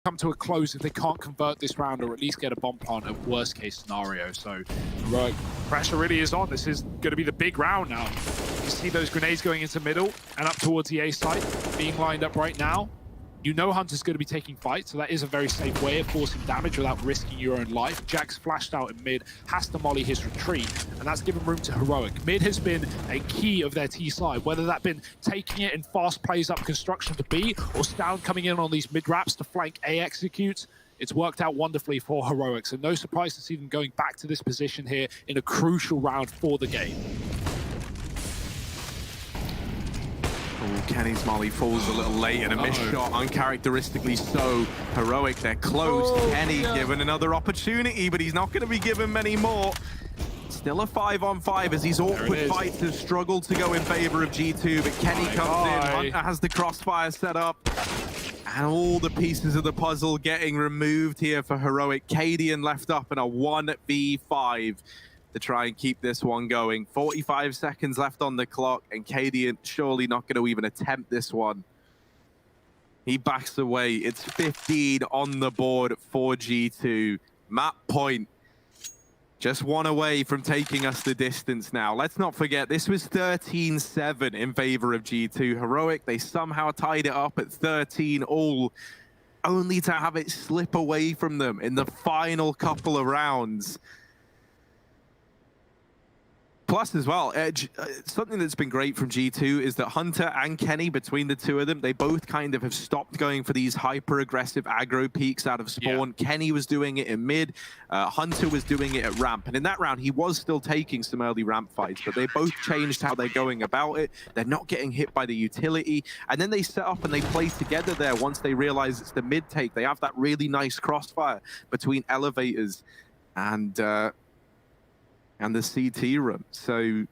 come to a close if they can't convert this round or at least get a bomb plant at worst case scenario. So Heroic, pressure really is on. This is going to be the big round now. You see those grenades going into middle and up towards the A site being lined up right now. You know Hunter's going to be taking fights, so that is a very safe way of forcing damage without risking your own life. Jack's flashed out in mid, has to molly his retreat, and that's given room to Heroic. Mid has been a key of their T side, whether that been taking it in fast plays up construction to B, or Stound coming in on these mid wraps to flank A executes. It's worked out wonderfully for Heroic, so no surprise to see them going back to this position here in a crucial round for the game. Oh, Kenny's molly falls a little late and a missed shot, uncharacteristically so. Heroic, they're close. Kenny given another opportunity, but he's not going to be given many more. Still a 5-on-5 as these awkward fights have struggled to go in favor of G2, but Kenny comes in, Hunter has the crossfire set up, and all the pieces of the puzzle getting removed here for Heroic. Cadian left up in a 1v5 to try and keep this one going. 45 seconds left on the clock, and Cadian surely not going to even attempt this one. He backs away. It's 15 on the board for G2. Map point just one away from taking us the distance now. Let's not forget, this was 13-7 in favor of G2. Heroic, they somehow tied it up at 13 all, only to have it slip away from them in the final couple of rounds. Plus as well, something that's been great from G2 is that Hunter and Kenny, between the two of them, they both kind of have stopped going for these hyper-aggressive aggro peaks out of spawn. Yeah. Kenny was doing it in mid, Hunter was doing it at ramp. And in that round, he was still taking some early ramp fights, but they both changed how they're going about it. They're not getting hit by the utility. And then they set up and they play together there once they realize it's the mid take. They have that really nice crossfire between elevators and the CT room. So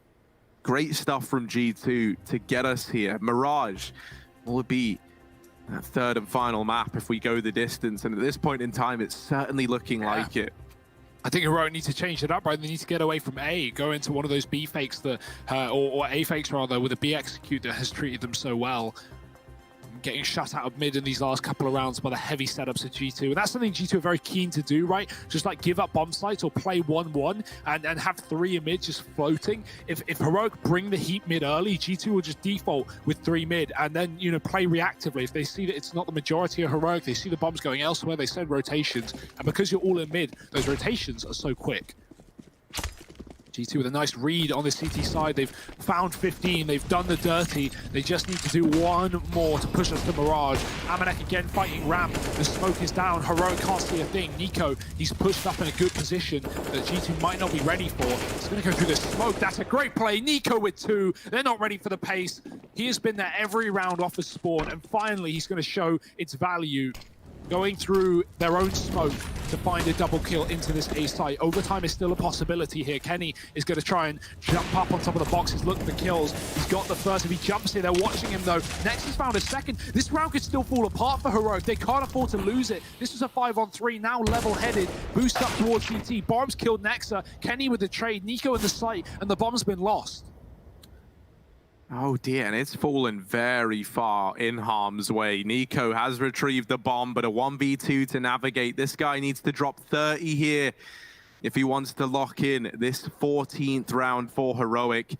great stuff from G2 to get us here. Mirage will be that third and final map if we go the distance. And at this point in time, it's certainly looking like it. I think Heroic needs to change it up, right? They need to get away from A, go into one of those B fakes that, or A fakes rather, with a B execute that has treated them so well. Getting shut out of mid in these last couple of rounds by the heavy setups of G2. And that's something G2 are very keen to do, right? Just like give up bomb sites or play 1-1 and have 3 in mid just floating. If Heroic bring the heat mid early, G2 will just default with 3 mid and then, you know, play reactively. If they see that it's not the majority of Heroic, they see the bombs going elsewhere, they send rotations. And because you're all in mid, those rotations are so quick. G2 with a nice read on the CT side. They've found 15. They've done the dirty. They just need to do one more to push us to Mirage. Amanek again fighting ramp. The smoke is down. Heroic can't see a thing. Nico, he's pushed up in a good position that G2 might not be ready for. He's going to go through the smoke. That's a great play. Nico with 2. They're not ready for the pace. He has been there every round off the spawn, and finally he's going to show its value, going through their own smoke to find a double kill into this A site. Overtime is still a possibility here. Kenny is going to try and jump up on top of the boxes, look for kills. He's got the first. If he jumps here, they're watching him though. Next has found a second. This round could still fall apart for Heroic. They can't afford to lose it. This was a 5-on-3, now level-headed. Boost up towards CT. Bombs killed Nexa. Kenny with the trade. Nico in the site, and the bomb's been lost. Oh dear, and it's fallen very far in harm's way. Nico has retrieved the bomb, but a 1v2 to navigate. This guy needs to drop 30 here if he wants to lock in this 14th round for Heroic.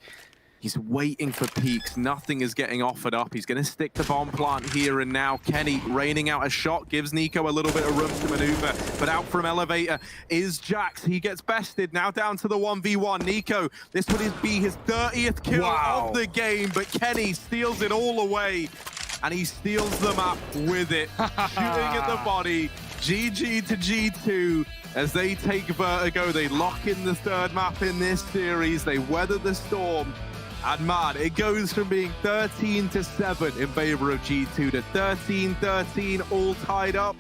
He's waiting for peaks. Nothing is getting offered up. He's going to stick the bomb plant here and now. Kenny raining out a shot, gives Nico a little bit of room to maneuver. But out from elevator is Jax. He gets bested. Now down to the 1v1. Nico, this would be his 30th kill of the game. But Kenny steals it all away. And he steals the map with it. Shooting at the body. GG to G2 as they take Vertigo. They lock in the 3rd map in this series. They weather the storm. And man, it goes from being 13-7 in favor of G2 to 13-13, all tied up.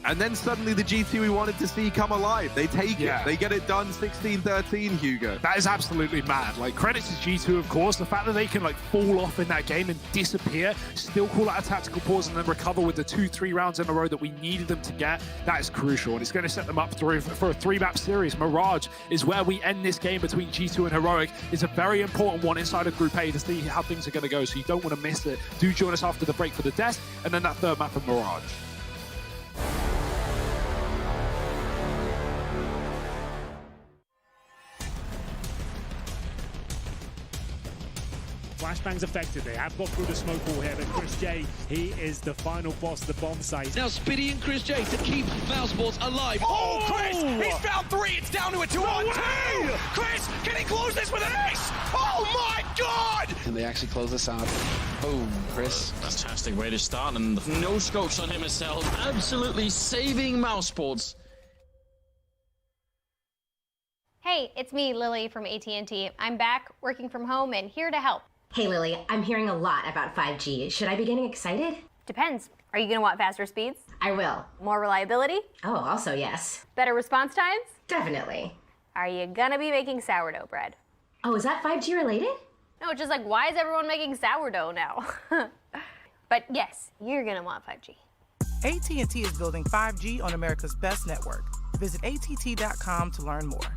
And then suddenly the G2 we wanted to see come alive. They take it. They get it done 16-13, Hugo. That is absolutely mad. Like, credit to G2, of course. The fact that they can, like, fall off in that game and disappear, still call out a tactical pause and then recover with the 2-3 rounds in a row that we needed them to get, that is crucial. And it's going to set them up for a 3-map series. Mirage is where we end this game between G2 and Heroic. It's a very important one inside of Group A to see how things are going to go, so you don't want to miss it. Do join us after the break for the desk, and then that 3rd map of Mirage. Flashbang's affected. They have got through the smoke wall here, but Chris J, he is the final boss of the bomb site. Now Spitty and Chris J to keep Mousesports alive. Oh, Chris! He's found 3. It's down to a 2-on-2. Chris, can he close this with an ace? Oh my God! Can they actually close this out? Boom, Chris. Fantastic way to start, and no scopes on him himself. Absolutely saving Mousesports. Hey, it's me, Lily from AT&T. I'm back, working from home, and here to help. Hey Lily, I'm hearing a lot about 5G. Should I be getting excited? Depends. Are you gonna want faster speeds? I will. More reliability? Oh, also yes. Better response times? Definitely. Are you gonna be making sourdough bread? Oh, is that 5G related? No, it's just like, why is everyone making sourdough now? But yes, you're gonna want 5G. AT&T is building 5G on America's best network. Visit att.com to learn more.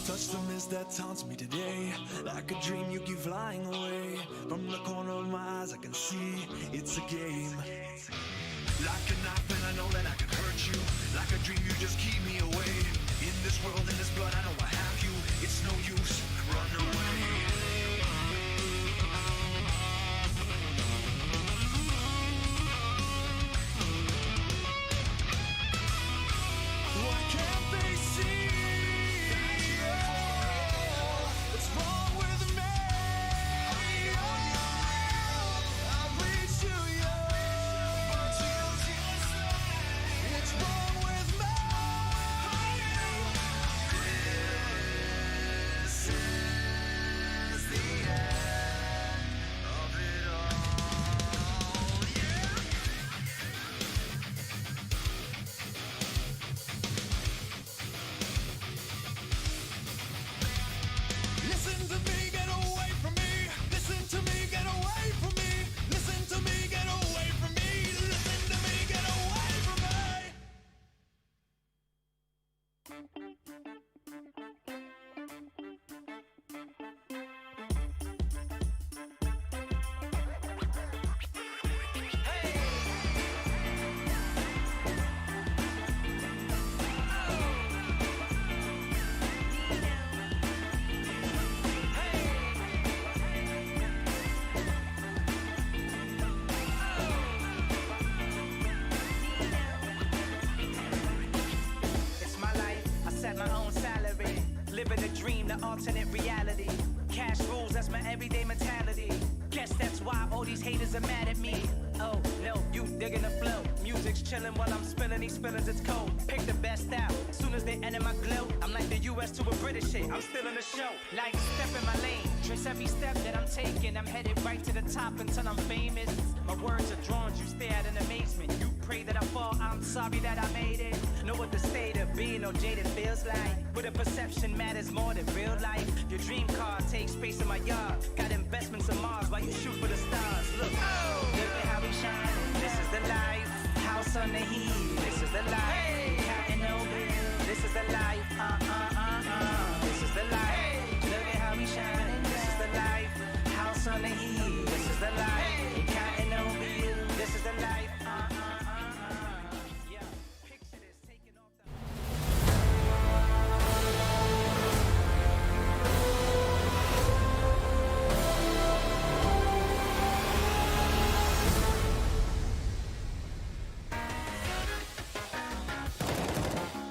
Touch the mist that taunts me today. Like a dream you keep flying away. From the corner of my eyes I can see it's a game. Like a knife and I know that I can hurt you. Like a dream you just keep me away. In this world, in this blood, I know I have you. It's no use, run away. Why can't they see? What's wrong with me? I've reached too young, but what's wrong with me? This is the end of it all, yeah. Listen to me, get away from me. Listen to me, get away from me. Listen to me, get away from me. Listen to me, get away from me. It's my life, I set my own salary. Living a dream, the alternate reality. Cash rules, that's my everyday mentality. Guess that's why all these haters are mad at me. Oh, no, you digging the flow. Music's chilling while I'm spilling these feelings, it's cold. Pick the best out, soon as they enter my glow. I'm like the US to a British shit, I'm still in the show. Like, step in my lane, trace every step that I'm taking. I'm headed right to the top until I'm famous. My words are drawn, you stare at in amazement. You pray that I fall, I'm sorry that I made it. Know what the state of being or jaded feels like. But a perception matters more than real life. Your dream car takes space in my yard. Got investments in Mars while you shoot for the stars. Look, look at how we shine. This is the life. House on the heat. This is the life. Counting no bill. This is the life. This is the life. Look at how we shine. This is the life. House on the heat. This is the life. Counting no bill. This is the life. Yeah. Picture this taking off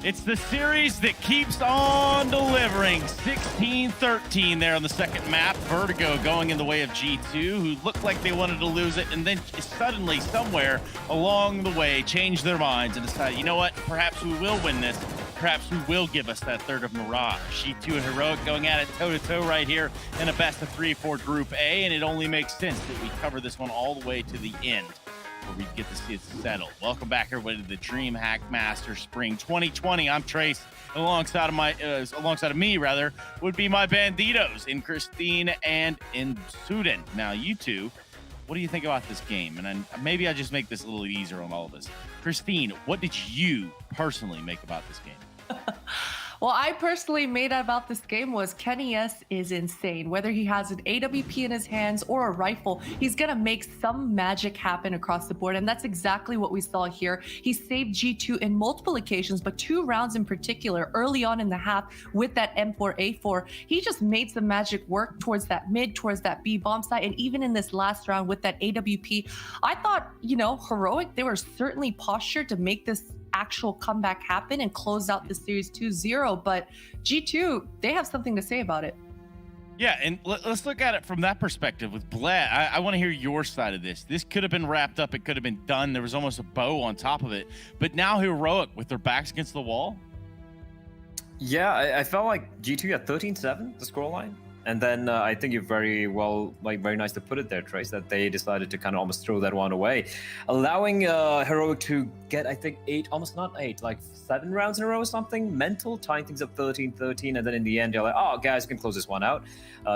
the. It's the series that keeps on delivering. 16-13 there on the second map. Vertigo going in the way of G2, who looked like they wanted to lose it, and then suddenly, somewhere along the way, changed their minds and decided, you know what, perhaps we will win this. Perhaps we will give us that third of Mirage. G2 and Heroic going at it toe-to-toe right here in a best of 3 for Group A, and it only makes sense that we cover this one all the way to the end, where we get to see it settled. Welcome back, everybody, to the DreamHack Master Spring 2020. I'm Trace. Alongside of me, would be my banditos in Christine and in Sudan. Now, you two, what do you think about this game? And maybe I just make this a little easier on all of us. Christine, what did you personally make about this game? Well, I personally made about this game was Kenny S is insane. Whether he has an AWP in his hands or a rifle, he's going to make some magic happen across the board. And that's exactly what we saw here. He saved G2 in multiple occasions, but 2 rounds in particular, early on in the half with that M4A4, he just made some magic work towards that mid, towards that B bomb site. And even in this last round with that AWP, I thought, you know, Heroic, they were certainly postured to make this actual comeback happen and close out the series 2-0, but G2, they have something to say about it. Yeah, and let's look at it from that perspective with Bled. I want to hear your side of this. This could have been wrapped up. It could have been done. There was almost a bow on top of it. But now Heroic, with their backs against the wall. Yeah, I felt like G2 had 13-7, the scoreline. And then I think you're very nice to put it there, Trace, that they decided to kind of almost throw that one away, allowing Heroic to get, I think, 7 rounds in a row or something, mental, tying things up 13-13, and then in the end, they're like, oh, guys, we can close this one out.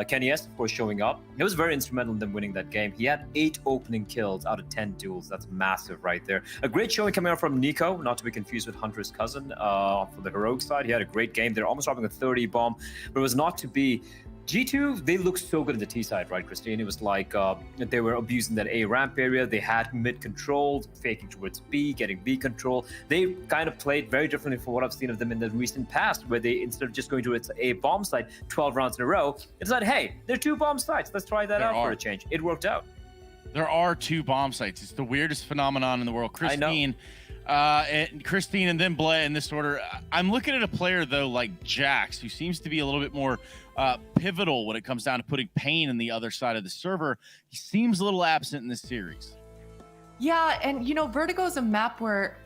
Kenny S, of course, showing up. He was very instrumental in them winning that game. He had 8 opening kills out of 10 duels. That's massive right there. A great showing coming out from Nico, not to be confused with Hunter's cousin for the Heroic side. He had a great game. They're almost dropping a 30 bomb, but it was not to be. G2, they looked so good in the T side, right, Christine? It was like they were abusing that A ramp area. They had mid control, faking towards B, getting B control. They kind of played very differently from what I've seen of them in the recent past, where they, instead of just going to its A bomb site 12 rounds in a row, it's like, hey, there are 2 bomb sites. Let's try that out for a change. It worked out. There are 2 bomb sites. It's the weirdest phenomenon in the world. Christine, and then Bled in this order. I'm looking at a player, though, like Jax, who seems to be a little bit more pivotal when it comes down to putting pain in the other side of the server. He seems a little absent in this series. Yeah, and you know, Vertigo is a map where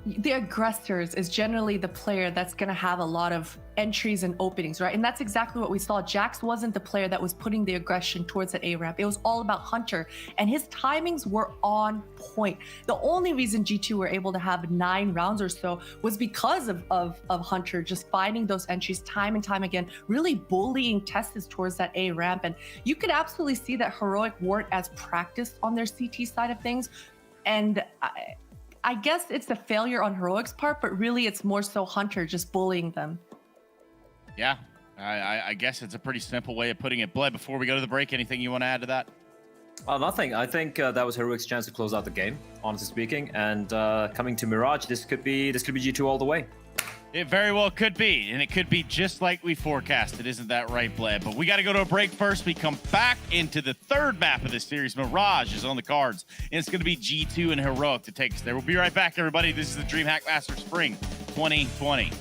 the aggressors is generally the player that's going to have a lot of entries and openings, right? And that's exactly what we saw. Jax wasn't the player that was putting the aggression towards that A ramp. It was all about Hunter, and his timings were on point. The only reason G2 were able to have 9 rounds or so was because of Hunter just finding those entries time and time again, really bullying Testis towards that A ramp. And you could absolutely see that Heroic weren't as practiced on their CT side of things. And I guess it's a failure on Heroic's part, but really it's more so Hunter just bullying them. Yeah, I guess it's a pretty simple way of putting it. Bled, before we go to the break, anything you want to add to that? Nothing. I think that was Heroic's chance to close out the game, honestly speaking. And coming to Mirage, this could be G2 all the way. It very well could be, and it could be just like we forecasted. Isn't that right, Bled? But we got to go to a break first. We come back into the third map of this series. Mirage is on the cards, and it's going to be G2 and Heroic to take us there. We'll be right back, everybody. This is the DreamHack Master Spring 2020.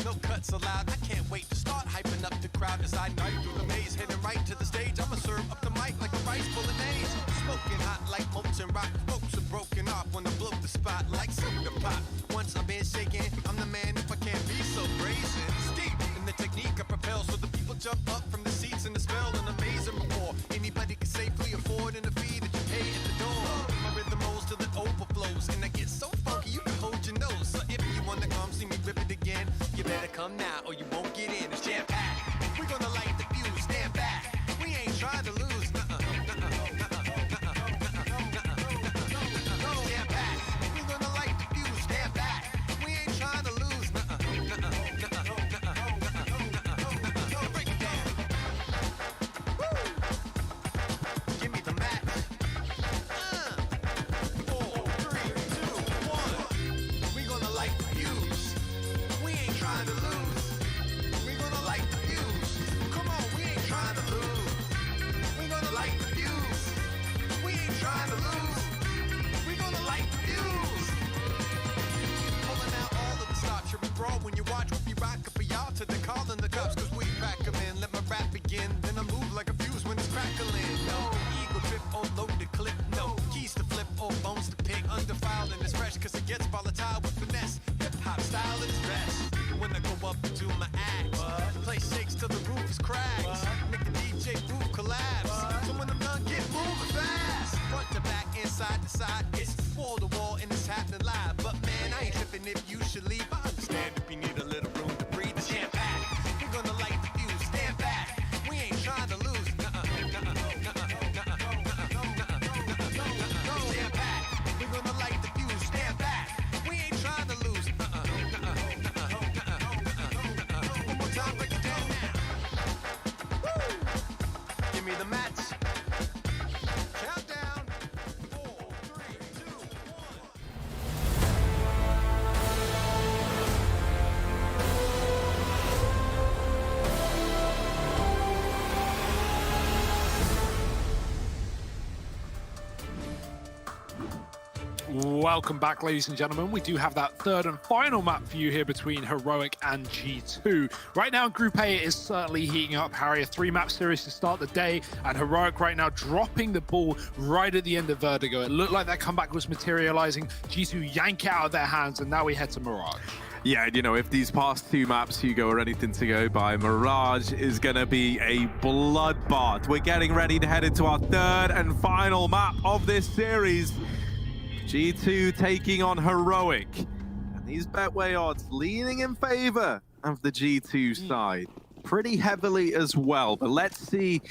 No cuts allowed. I can't wait to start hyping up the crowd as I knife through the maze, heading right to the stage. I'ma serve up the mic like a rice bolognese, smoking hot like molten rock. Folks are broken off when I blow the spot like soda pop. Once I've been shaking, I'm the man if I can't be so brazen. Steep in the technique I propel so the people jump up from the seats and the spell and amazing before anybody can safely afford and the fee that you pay at the door. My rhythm rolls till it overflows, and I get so funky you can hold your nose. So if you wanna come see me rip it again, you better come now or you won't get in. It's jam packed. We're gonna light the fuse. Stand back. We ain't trying to lose. When you watch, we rock up for y'all to the call in the cups, cause we pack them in. Let my rap begin, then I move like a fuse when it's crackling. No ego trip or loaded clip, no keys to flip or bones to pick. Undefiled and it's fresh, cause it gets volatile with finesse. Hip hop style is best. When I go up to my act, play shakes till the roof is cracked. Make the DJ booth collapse. So when I'm done, get moving fast. Front to back, inside to side, it's wall to wall and it's happening live. But man, I ain't tripping if you should leave. I understand if you need a little room to breathe. It's jam packed. We're gonna light the fuse. Stand back. We ain't trying to lose. Jam packed. We're gonna light the fuse. Stand back. We ain't trying to lose. One more time, break it down now. Woo! Give me the mats. Countdown. 4, 3, 2, 1. Welcome back, ladies and gentlemen. We do have that third and final map for you here between Heroic and G2. Right now, Group A is certainly heating up, Harry. A 3-map series to start the day, and Heroic right now dropping the ball right at the end of Vertigo. It looked like that comeback was materializing. G2 yank it out of their hands, and now we head to Mirage. Yeah, you know, if these past 2 maps, Hugo, are anything to go by, Mirage is going to be a bloodbath. We're getting ready to head into our third and final map of this series. G2 taking on Heroic. And these Betway odds leaning in favor of the G2 side. Pretty heavily as well. But let's see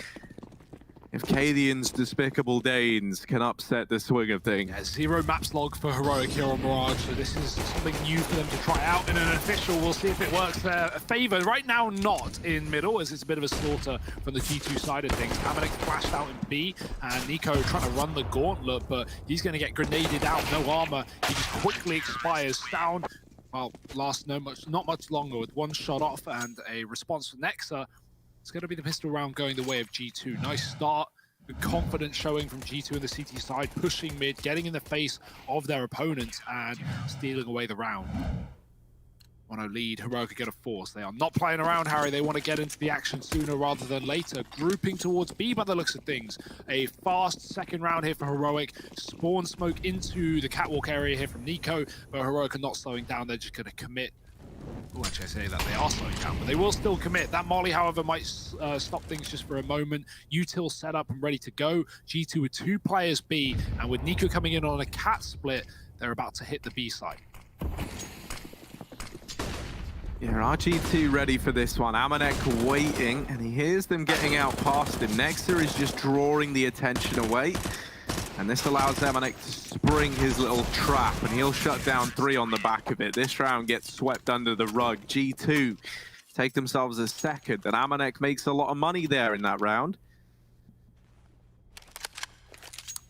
if Cadian's Despicable Danes can upset the swing of things. Yeah, 0 maps log for Heroic here on Mirage, so this is something new for them to try out in an official. We'll see if it works their favor. Right now, not in middle, as it's a bit of a slaughter from the G2 side of things. Amanek flashed out in B, and Nico trying to run the gauntlet, but he's going to get grenaded out, no armor. He just quickly expires down. Well, lasts not much longer with 1 shot off and a response from Nexa. It's going to be the pistol round going the way of G2. Nice start. Good confidence showing from G2 in the CT side, pushing mid, getting in the face of their opponents and stealing away the round. 1-0 lead, Heroic get a force. They are not playing around, Harry. They want to get into the action sooner rather than later. Grouping towards B by the looks of things. A fast second round here for Heroic. Spawn smoke into the catwalk area here from Nico, but Heroic are not slowing down. They're just going to commit. Oh, actually, I say that they are slowing down, but they will still commit. That molly, however, might stop things just for a moment. Util set up and ready to go. G2 with 2 players B, and with Nico coming in on a cat split, they're about to hit the B side. Yeah, RG2 ready for this one. Amanek waiting, and he hears them getting out past him. Nexa is just drawing the attention away, and this allows Amanek to spring his little trap, and he'll shut down 3 on the back of it. This round gets swept under the rug. G2 take themselves a second, and Amanek makes a lot of money there in that round.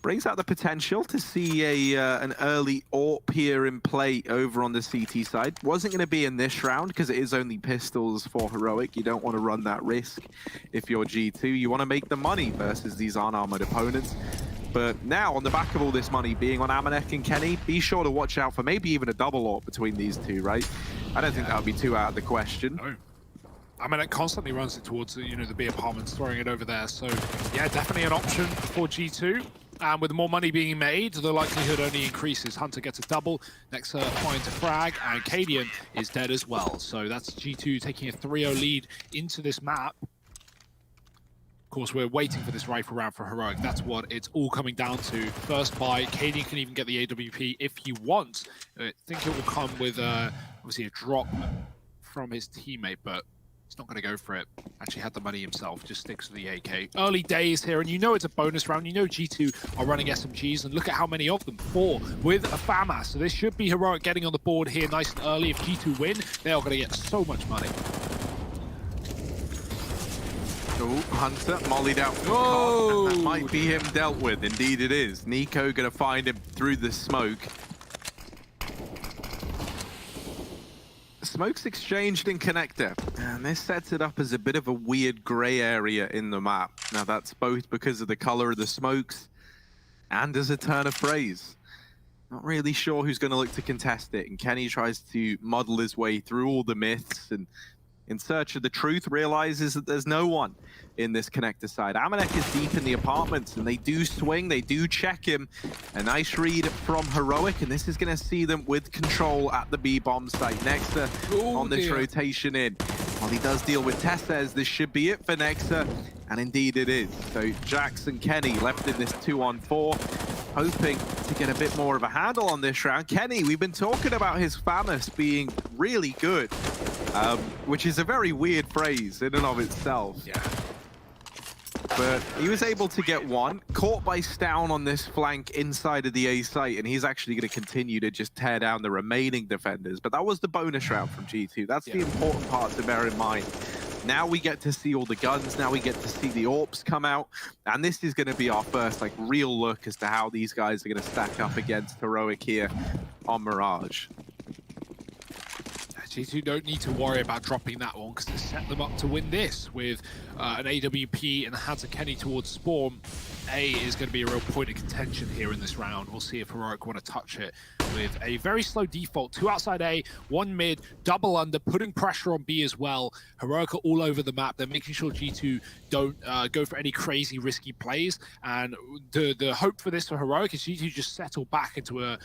Brings out the potential to see an early AWP here in play over on the CT side. Wasn't going to be in this round because it is only pistols for Heroic. You don't want to run that risk if you're G2. You want to make the money versus these unarmored opponents. But now, on the back of all this money being on Amanek and Kenny, be sure to watch out for maybe even a double AWP between these two, right? I don't think that would be too out of the question. No. Amanek constantly runs it towards the B apartments, throwing it over there. So, yeah, definitely an option for G2. And with more money being made, the likelihood only increases. Hunter gets a double, Nexa finds a frag, and Cadian is dead as well. So that's G2 taking a 3-0 lead into this map. course, we're waiting for this rifle round for Heroic. That's what it's all coming down to. First buy, Cadian can even get the AWP if he wants. I think it will come with, obviously, a drop from his teammate, but he's not going to go for it. Actually had the money himself, just sticks with the AK. Early days here, and you know it's a bonus round. You know G2 are running SMGs, and look at how many of them. 4 with a FAMAS. So this should be Heroic getting on the board here nice and early. If G2 win, they are going to get so much money. Oh, Hunter mollied out from Cobb, and that might be him dealt with. Indeed it is. Nico going to find him through the smoke. Smoke's exchanged in connector, and this sets it up as a bit of a weird gray area in the map. Now that's both because of the color of the smokes and as a turn of phrase. Not really sure who's going to look to contest it, and Kenny tries to muddle his way through all the myths and in search of the truth, realizes that there's no one in this connector side. Amanek is deep in the apartments, and they do swing, they do check him. A nice read from Heroic, and this is going to see them with control at the B-bomb site. Nexa on this rotation in. While he does deal with Tessez, this should be it for Nexa, and indeed it is. So Jax and Kenny left in this 2-on-4, hoping to get a bit more of a handle on this round. Kenny, we've been talking about his FAMAS being really good, which is a very weird phrase in and of itself. Yeah. But he was able to get one, caught by Stown on this flank inside of the A site, and he's actually going to continue to just tear down the remaining defenders. But that was the bonus round from G2. That's the important part to bear in mind. Now we get to see all the guns, now we get to see the AWPs come out, and this is going to be our first real look as to how these guys are going to stack up against Heroic here on Mirage. G2 don't need to worry about dropping that one because it set them up to win this with an AWP and the hands of Kenny towards Spawn. A is going to be a real point of contention here in this round. We'll see if Heroic want to touch it with a very slow default. 2 outside A, 1 mid, double under, putting pressure on B as well. Heroic are all over the map. They're making sure G2 don't go for any crazy risky plays. And the hope for this for Heroic is G2 just settle back into a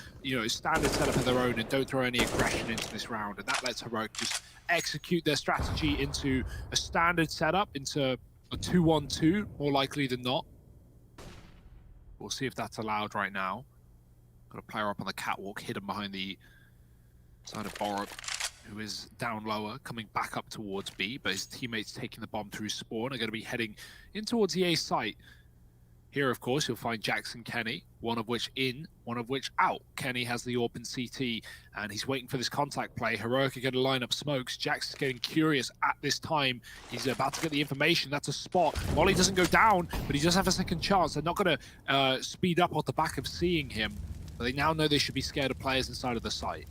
standard setup of their own and don't throw any aggression into this round. And that lets Heroic just execute their strategy into a standard setup, into a 2-1-2, more likely than not. We'll see if that's allowed right now. Got a player up on the catwalk, hidden behind the side of Borup, who is down lower, coming back up towards B, but his teammates taking the bomb through Spawn are going to be heading in towards the A site. Here, of course, you'll find Jackson Kenny, one of which in, one of which out. Kenny has the AWP and CT, and he's waiting for this contact play. Heroic are going to line up smokes. Jax is getting curious at this time. He's about to get the information. That's a spot. Molly doesn't go down, but he does have a second chance. They're not going to speed up off the back of seeing him. But they now know they should be scared of players inside of the site.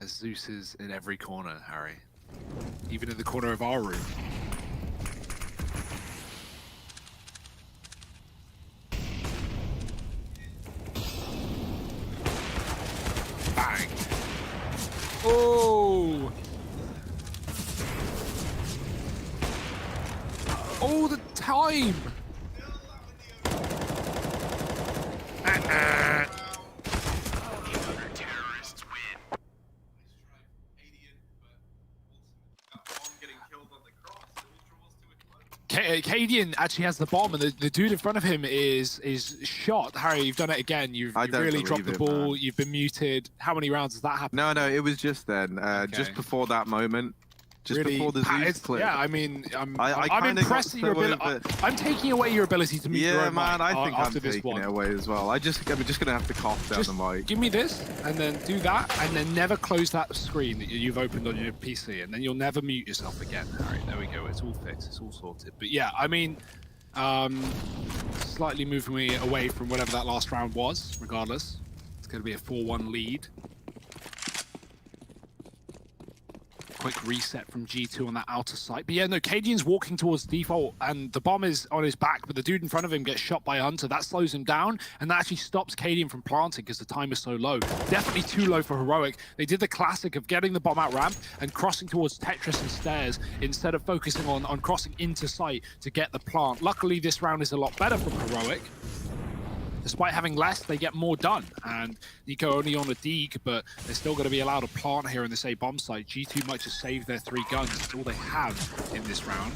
Zeus is in every corner, Harry. Even in the corner of our room. Bang! Oh! All the time! Cadian actually has the bomb, and the dude in front of him is shot. Harry, you've done it again. You've really dropped the ball. Man. You've been muted. How many rounds has that happened? No, it was just then. Just before that moment. Just really, before the Zeus clip. Yeah, I mean, I'm impressed at your ability. I'm taking away your ability to mute your own man, mic. I think I'm taking it away as well. I'm just going to have to cough down the mic. Give me this, and then do that, and then never close that screen that you've opened on your PC, and then you'll never mute yourself again. All right, there we go. It's all fixed. It's all sorted. But yeah, I mean, slightly moving me away from whatever that last round was, regardless. It's going to be a 4-1 lead. Quick reset from G2 on that outer site. But yeah, no, Cadian's walking towards default, and the bomb is on his back, but the dude in front of him gets shot by Hunter. That slows him down, and that actually stops Cadian from planting because the time is so low. Definitely too low for Heroic. They did the classic of getting the bomb out ramp and crossing towards Tetris and stairs instead of focusing on crossing into site to get the plant. Luckily, this round is a lot better from Heroic. despite having less, they get more done. And Nico only on a Deeg, but they're still going to be allowed to plant here in this A bomb site. G2 might just save their 3 guns. It's all they have in this round.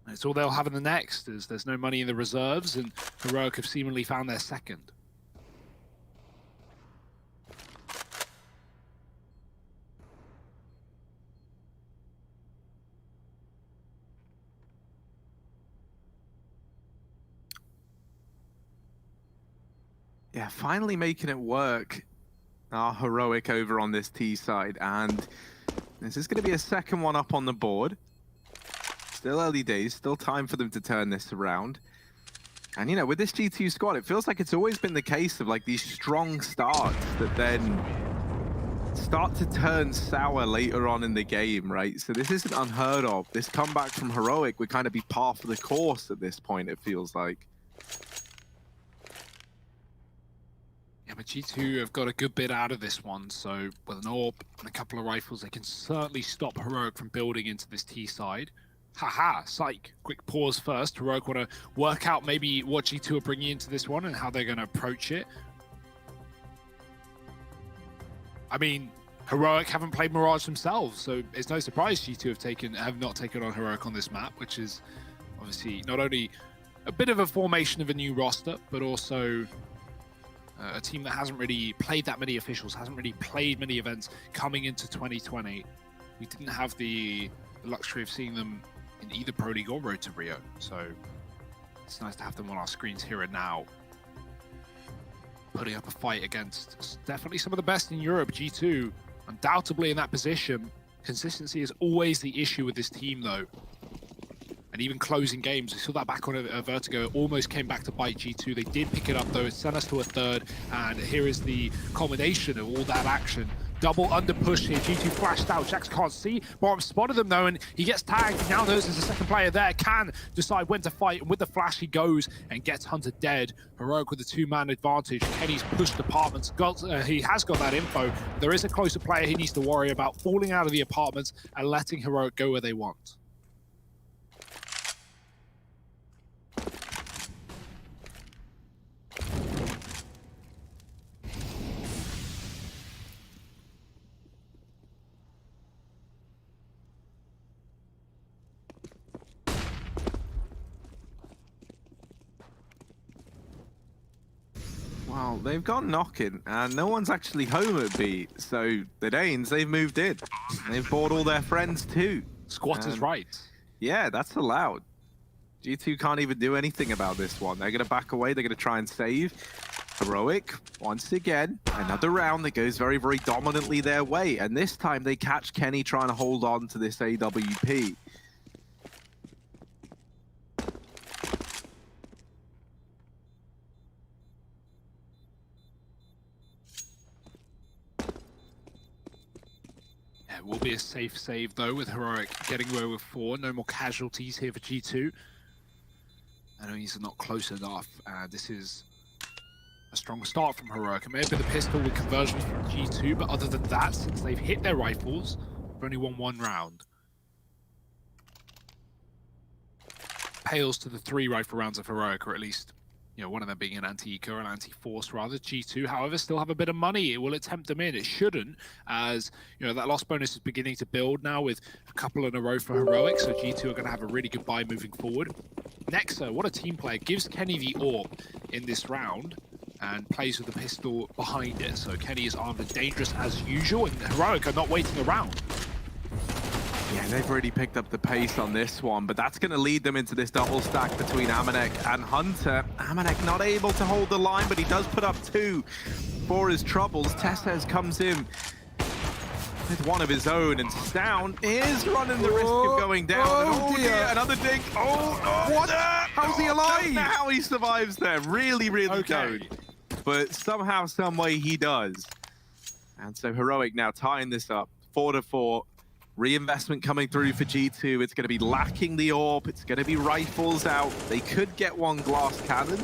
And it's all they'll have in the next, as there's no money in the reserves, and Heroic have seemingly found their second. Yeah, finally making it work. Our Heroic over on this T side, and this is going to be a second one up on the board. Still early days, still time for them to turn this around. And you know, with this G2 squad, it feels like it's always been the case of like these strong starts that then start to turn sour later on in the game, right? So this isn't unheard of. This comeback from Heroic would kind of be par for the course at this point, it feels like. Yeah, but G2 have got a good bit out of this one, so with an AWP and a couple of rifles, they can certainly stop Heroic from building into this T side. Haha, psych. Quick pause first. Heroic want to work out maybe what G2 are bringing into this one and how they're going to approach it. I mean, Heroic haven't played Mirage themselves, so it's no surprise G2 have not taken on Heroic on this map, which is obviously not only a bit of a formation of a new roster, but also a team that hasn't really played that many officials, hasn't really played many events coming into 2020. We didn't have the luxury of seeing them in either Pro League or Road to Rio, so it's nice to have them on our screens here and now. Putting up a fight against definitely some of the best in Europe. G2 undoubtedly in that position. Consistency is always the issue with this team though. And even closing games, we saw that back on a Vertigo, it almost came back to bite G2. They did pick it up though, it sent us to a third, and here is the culmination of all that action. Double under push here, G2 flashed out, Jax can't see, Bottom spotted them though, and he gets tagged. He now knows there's a second player there, can decide when to fight, and with the flash he goes and gets Hunter dead. Heroic with the 2-man advantage. Kenny's pushed apartments, he has got that info. There is a closer player he needs to worry about, falling out of the apartments and letting Heroic go where they want. Well, they've gone knocking, and no one's actually home at B, so the Danes, they've moved in. They've brought all their friends too. Squatters' rights. Yeah, that's allowed. G2 can't even do anything about this one. They're going to back away, they're going to try and save. Heroic, once again, another round that goes very, very dominantly their way, and this time they catch Kenny trying to hold on to this AWP. It will be a safe save though, with Heroic getting away with 4. No more casualties here for G2. Enemies are not close enough. This is a strong start from Heroic. It may have been the pistol with conversions from G2, but other than that, since they've hit their rifles, they've only won 1 round. Pales to the 3 rifle rounds of Heroic, or at least, you know, one of them being an anti-eco or an anti-force rather. G2, however, still have a bit of money. It will attempt them in. It shouldn't, as you know, that loss bonus is beginning to build now with a couple in a row for Heroic, so G2 are going to have a really good buy moving forward. Nexa, what a team player, gives Kenny the AWP in this round and plays with the pistol behind it. So Kenny is armed and dangerous as usual, and Heroic are not waiting around. Yeah, they've really picked up the pace on this one, but that's going to lead them into this double stack between Amanek and Hunter. Amanek not able to hold the line, but he does put up 2 for his troubles. Tessez comes in with one of his own, and Sound is running the risk of going down. Oh dear, another dig. Oh, what? How's he alive? Don't know how he survives there. Really, really don't. But somehow, some way he does. And so Heroic now tying this up, 4-4. Reinvestment coming through for G2. It's going to be lacking the AWP. It's going to be rifles out. They could get 1 glass cannon.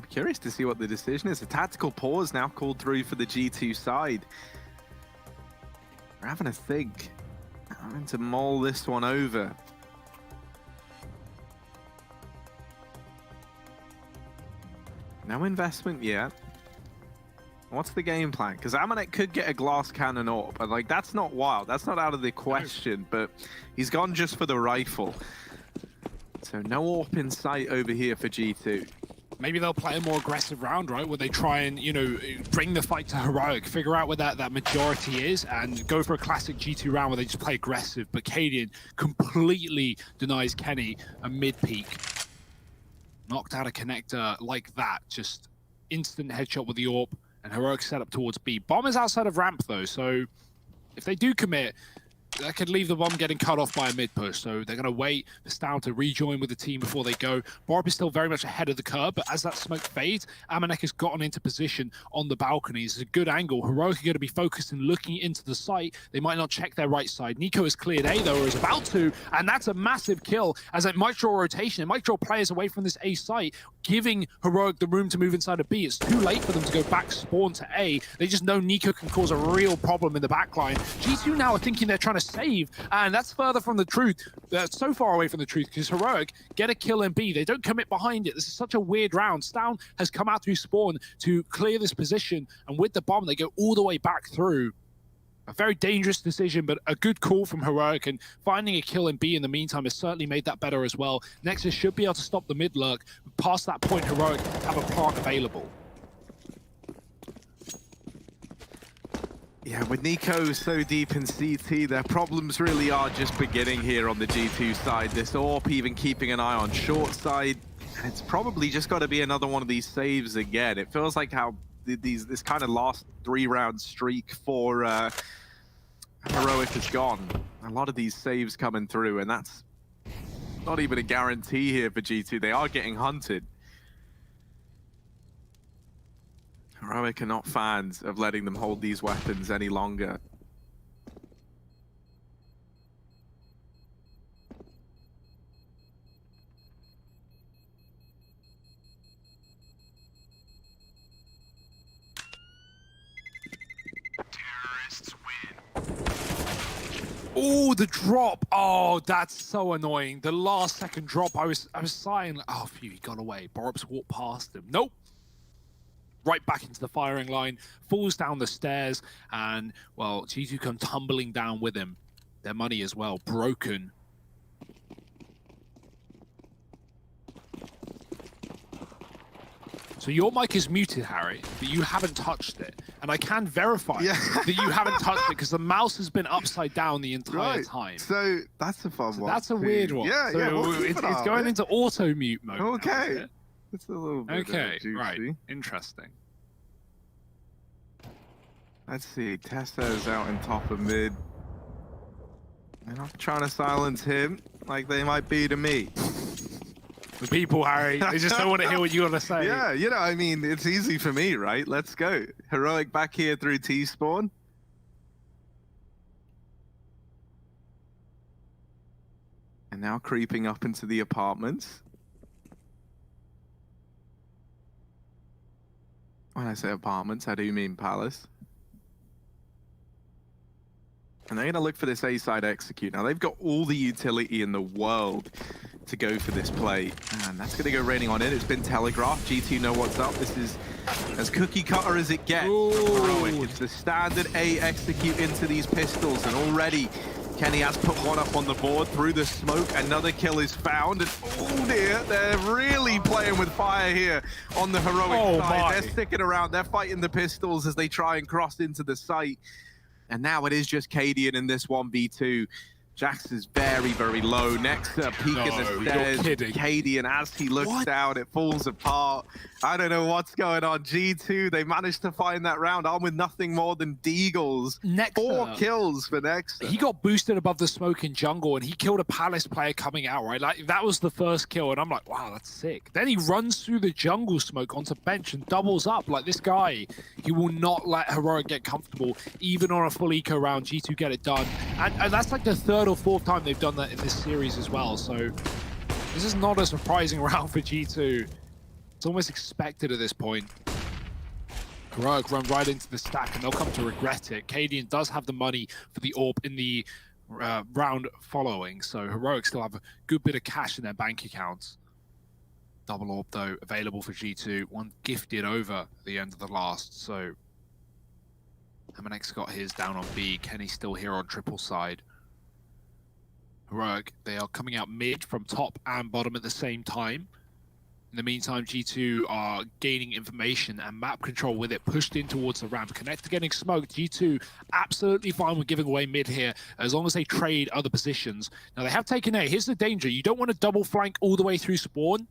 Curious to see what the decision is. A tactical pause now called through for the G2 side. We're having a think. Having to mull this one over. No investment yet. What's the game plan? Because Amanek could get a glass cannon AWP, but like that's not wild. That's not out of the question, but he's gone just for the rifle. So no AWP in sight over here for G2. Maybe they'll play a more aggressive round, right? Where they try and, you know, bring the fight to Heroic, figure out where that majority is, and go for a classic G2 round where they just play aggressive. But Cadian completely denies Kenny a mid-peak. Knocked out a connector like that. Just instant headshot with the AWP, and Heroic set up towards B. Bomb is outside of ramp, though, so if they do commit, that could leave the bomb getting cut off by a mid-push, so they're going to wait for Stow to rejoin with the team before they go. Borb is still very much ahead of the curve, but as that smoke fades, Amanek has gotten into position on the balcony. It's a good angle. Heroic are going to be focused and looking into the site. They might not check their right side. Nico has cleared A, though, or is about to, and that's a massive kill, as it might draw rotation. It might draw players away from this A site, giving Heroic the room to move inside of B. It's too late for them to go back spawn to A. They just know Nico can cause a real problem in the backline. G2 now are thinking they're trying to save, and that's further from the truth. They're so far away from the truth, because Heroic get a kill in B. They don't commit behind it. This is such a weird round. Stown has come out through spawn to clear this position, and with the bomb, they go all the way back through. A very dangerous decision, but a good call from Heroic, and finding a kill in B in the meantime has certainly made that better as well. Nexus should be able to stop the mid lurk. Past that point, Heroic have a plant available. Yeah, with Nico so deep in CT, their problems really are just beginning here on the G2 side. This AWP even keeping an eye on short side. And it's probably just got to be another one of these saves again. It feels like how this kind of last 3-round streak for Heroic is gone. A lot of these saves coming through, and that's not even a guarantee here for G2. They are getting hunted. Heroic are not fans of letting them hold these weapons any longer. Oh, the drop. Oh, that's so annoying. The last second drop, I was sighing, like, oh, phew, he got away. Borups walked past him. Nope. Right back into the firing line, falls down the stairs, and, well, G2 come tumbling down with him. Their money as well, broken. So your mic is muted, Harry, but you haven't touched it. And I can verify that you haven't touched it because the mouse has been upside down the entire time. So that's a fun one. That's a weird one. Yeah, so yeah. It's going into auto mute mode. Okay. Now, it's a little bit okay, juicy. right. Interesting. Let's see. Tessa is out in top of mid. They're not trying to silence him like they might be to me. The people, Harry, they just don't want to hear what you want to say. Yeah, you know, I mean, it's easy for me, right? Let's go. Heroic back here through T-spawn. And now creeping up into the apartments. When I say apartments, I do mean palace. And they're going to look for this A-side execute. Now, they've got all the utility in the world to go for this play. And that's going to go raining on in. It's been telegraphed. G2 know what's up. This is as cookie cutter as it gets. Heroic. It's the standard A execute into these pistols. And already, Kenny has put one up on the board through the smoke. Another kill is found. And oh dear, they're really playing with fire here on the Heroic side. They're sticking around. They're fighting the pistols as they try and cross into the site. And now it is just Cadian in this 1v2. Jax is very, very low. Next peek in the stairs. Cadian, as he looks down, it falls apart. I don't know what's going on. G2, they managed to find that round armed with nothing more than deagles. 4 kills for Nexa. He got boosted above the smoke in jungle, and he killed a Palace player coming out, right? Like, that was the first kill, and I'm like, wow, that's sick. Then he runs through the jungle smoke onto bench and doubles up. Like, this guy, he will not let Heroic get comfortable, even on a full eco round. G2 get it done. And that's like the 3rd or 4th time they've done that in this series as well, so this is not a surprising round for G2. It's almost expected at this point. Heroic run right into the stack, and they'll come to regret it. Cadian does have the money for the AWP in the round following, so Heroic still have a good bit of cash in their bank accounts. Double AWP, though, available for G2. One gifted over at the end of the last, so MNX got his down on B. Kenny's still here on triple side. Heroic, they are coming out mid from top and bottom at the same time. In the meantime, G2 are gaining information and map control with it, pushed in towards the ramp. Connector getting smoked. G2 absolutely fine with giving away mid here, as long as they trade other positions. Now, they have taken A. Here's the danger. You don't want to double flank all the way through spawn,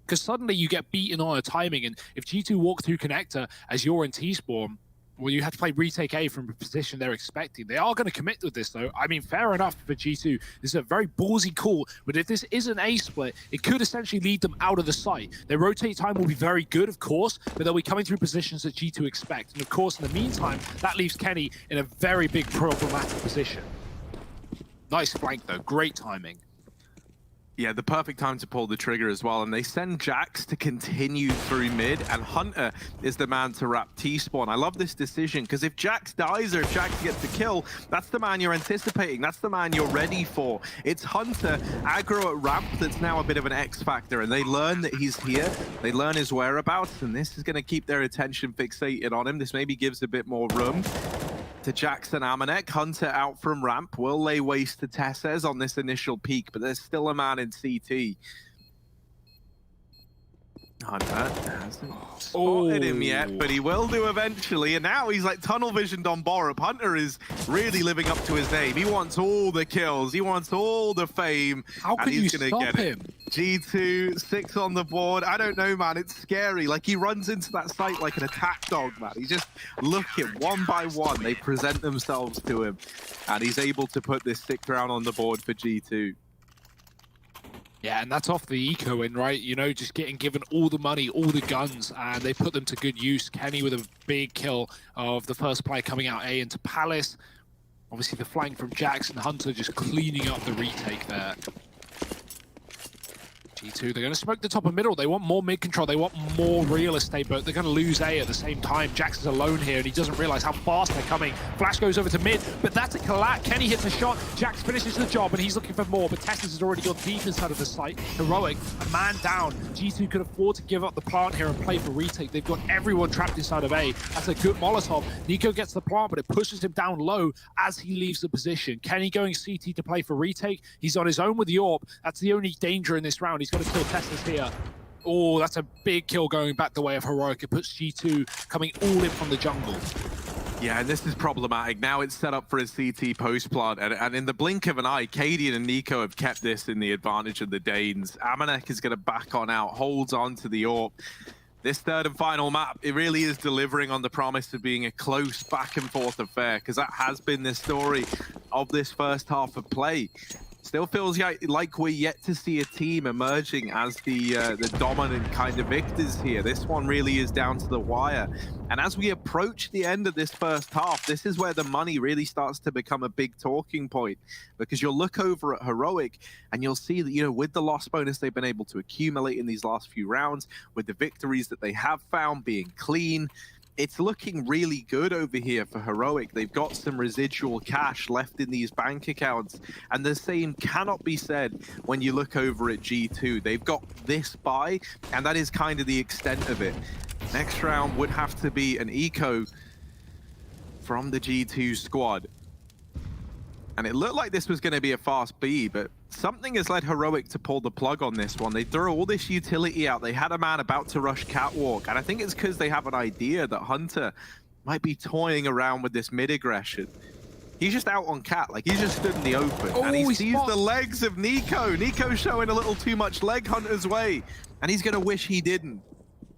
because suddenly you get beaten on a timing, and if G2 walk through Connector as you're in T-spawn, well, you have to play retake A from a position they're expecting. They are going to commit with this, though. I mean, fair enough for G2. This is a very ballsy call, but if this is an A split, it could essentially lead them out of the site. Their rotate time will be very good, of course, but they'll be coming through positions that G2 expect. And of course, in the meantime, that leaves Kenny in a very big problematic position. Nice flank, though. Great timing. Yeah, the perfect time to pull the trigger as well. And they send Jax to continue through mid, and Hunter is the man to wrap T-spawn. I love this decision, because if Jax dies or if Jax gets the kill, that's the man you're anticipating. That's the man you're ready for. It's Hunter aggro at ramp that's now a bit of an X factor, and they learn that he's here. They learn his whereabouts, and this is going to keep their attention fixated on him. This maybe gives a bit more room to Jackson Amanek. Hunter out from ramp, will lay waste to Tesses on this initial peak, but there's still a man in CT. Hunter hasn't spotted him yet, but he will do eventually, and now he's like tunnel visioned on Borup. Hunter is really living up to his name. He wants all the kills, he wants all the fame. How could you stop him? G2, 6 on the board. I don't know, man. It's scary. Like, he runs into that site like an attack dog, man. He's just looking one by one. They present themselves to him, and he's able to put this 6th round on the board for G2. Yeah, and that's off the eco in, right? You know, just getting given all the money, all the guns, and they put them to good use. Kenny with a big kill of the first player coming out A into Palace. Obviously the flank from Jackson. Hunter just cleaning up the retake there. G2, they're going to smoke the top and middle. They want more mid control. They want more real estate, but they're going to lose A at the same time. Jackson's alone here, and he doesn't realize how fast they're coming. Flash goes over to mid, but that's a collapse. Kenny hits a shot. Jax finishes the job, and he's looking for more, but Tessus has already got deep inside of the site. Heroic, a man down. G2 could afford to give up the plant here and play for retake. They've got everyone trapped inside of A. That's a good Molotov. Nico gets the plant, but it pushes him down low as he leaves the position. Kenny going CT to play for retake. He's on his own with the AWP. That's the only danger in this round. He's got to kill Tessus here. Oh, that's a big kill going back the way of Heroic. It puts G2 coming all in from the jungle. Yeah, and this is problematic. Now it's set up for a CT post-plant, and in the blink of an eye, Cadian and Nico have kept this in the advantage of the Danes. Amanek is going to back on out, holds on to the AWP. This third and final map, it really is delivering on the promise of being a close back-and-forth affair, because that has been the story of this first half of play. Still feels like we're yet to see a team emerging as the dominant kind of victors here. This one really is down to the wire. And as we approach the end of this first half, this is where the money really starts to become a big talking point. Because you'll look over at Heroic and you'll see that, you know, with the loss bonus they've been able to accumulate in these last few rounds, with the victories that they have found being clean, it's looking really good over here for Heroic. They've got some residual cash left in these bank accounts, and the same cannot be said when you look over at G2. They've got this buy, and that is kind of the extent of it. Next round would have to be an eco from the G2 squad. And it looked like this was going to be a fast B, but something has led Heroic to pull the plug on this one. They throw all this utility out. They had a man about to rush Catwalk, and I think it's because they have an idea that Hunter might be toying around with this mid-aggression. He's just out on Cat, like he's just stood in the open, and he sees the legs of Nico. Nico's showing a little too much leg Hunter's way, and he's going to wish he didn't.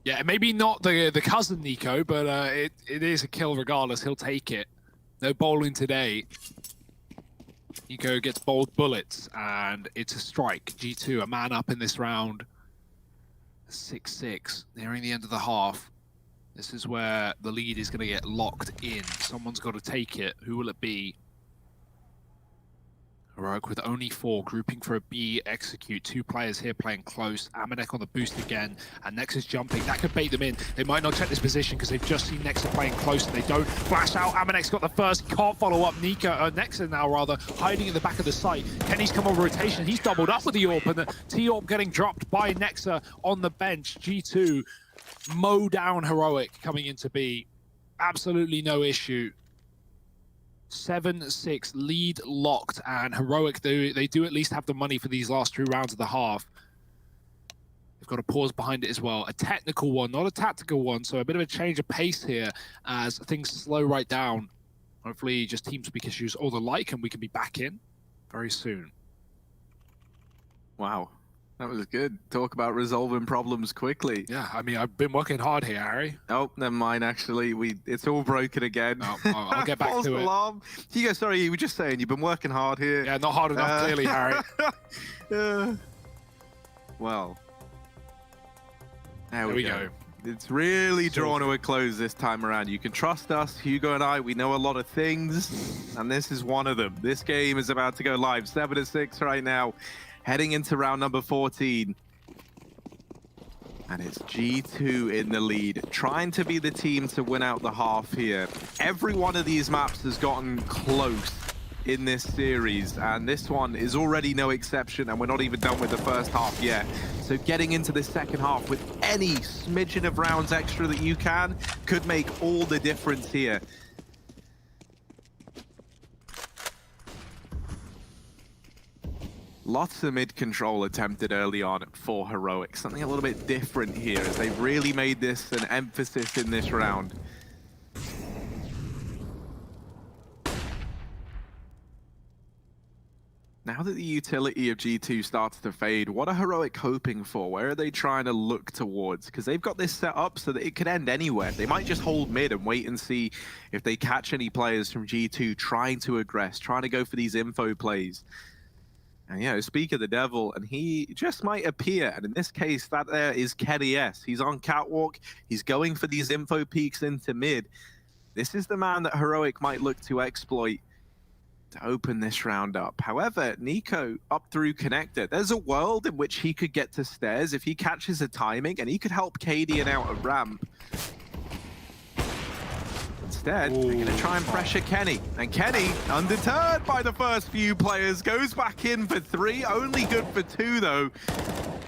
Yeah, maybe not the cousin Nico, but it is a kill regardless. He'll take it. No bowling today. Nico gets bowled bullets, and it's a strike. G2, a man up in this round. 6-6, nearing the end of the half. This is where the lead is going to get locked in. Someone's got to take it. Who will it be? Heroic with only 4, grouping for a B execute. 2 players here playing close. Amanek on the boost again, and Nexa's jumping. That could bait them in. They might not check this position because they've just seen Nexa playing close and they don't. Flash out, Amanek's got the first, can't follow up. Nexa now rather, hiding in the back of the site. Kenny's come on rotation, he's doubled up with the AWP, and the T-AWP getting dropped by Nexa on the bench. G2 mow down Heroic coming into B. Absolutely no issue. 7-6 lead locked, and Heroic, they do at least have the money for these last 2 rounds of the half. They've got a pause behind it as well. A technical one, not a tactical one, so a bit of a change of pace here as things slow right down. Hopefully just TeamSpeak issues or the like, and we can be back in very soon. Wow. That was good. Talk about resolving problems quickly. Yeah, I mean, I've been working hard here, Harry. Oh, never mind, actually. It's all broken again. No, I'll get back False to alarm. Hugo, sorry, you were just saying you've been working hard here. Yeah, not hard enough, clearly, Harry. Well, there we go. It's really drawn to a close this time around. You can trust us, Hugo and I. We know a lot of things, and this is one of them. This game is about to go live. 7-6 right now. Heading into round number 14. And it's G2 in the lead, trying to be the team to win out the half here. Every one of these maps has gotten close in this series, and this one is already no exception, and we're not even done with the first half yet. So getting into the second half with any smidgen of rounds extra that you can could make all the difference here. Lots of mid-control attempted early on for Heroic. Something a little bit different here as they've really made this an emphasis in this round. Now that the utility of G2 starts to fade, what are Heroic hoping for? Where are they trying to look towards? Because they've got this set up so that it could end anywhere. They might just hold mid and wait and see if they catch any players from G2 trying to aggress, trying to go for these info plays. And yeah, speak of the devil, and he just might appear. And in this case, that there is Kenny S. He's on catwalk. He's going for these info peaks into mid. This is the man that Heroic might look to exploit to open this round up. However, Nico up through connector. There's a world in which he could get to stairs if he catches a timing, and he could help Cadian out of ramp. Instead, they're going to try and pressure Kenny. And Kenny, undeterred by the first few players, goes back in for 3. Only good for 2, though.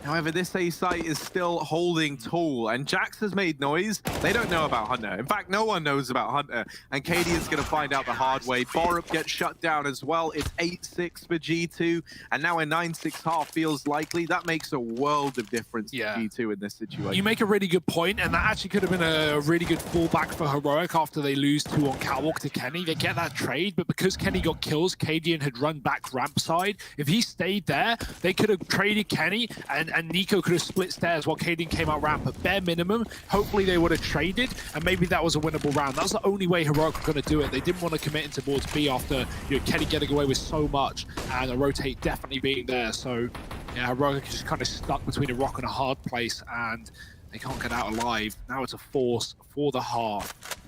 However, this A site is still holding tall, and Jax has made noise. They don't know about Hunter. In fact, no one knows about Hunter, and Cadian's going to find out the hard way. Borup gets shut down as well. It's 8-6 for G2, and now a 9-6 half feels likely. That makes a world of difference to G2 in this situation. You make a really good point, and that actually could have been a really good fallback for Heroic after they lose 2 on catwalk to Kenny. They get that trade, but because Kenny got kills, Cadian had run back ramp side. If he stayed there, they could have traded Kenny, and Nico could have split stairs while Cadian came out ramp. At bare minimum, hopefully they would have traded, and maybe that was a winnable round. That was the only way Heroic were going to do it. They didn't want to commit into towards B after Kenny getting away with so much, and a rotate definitely being there. So yeah, Heroic is just kind of stuck between a rock and a hard place, and they can't get out alive. Now it's a force for the half.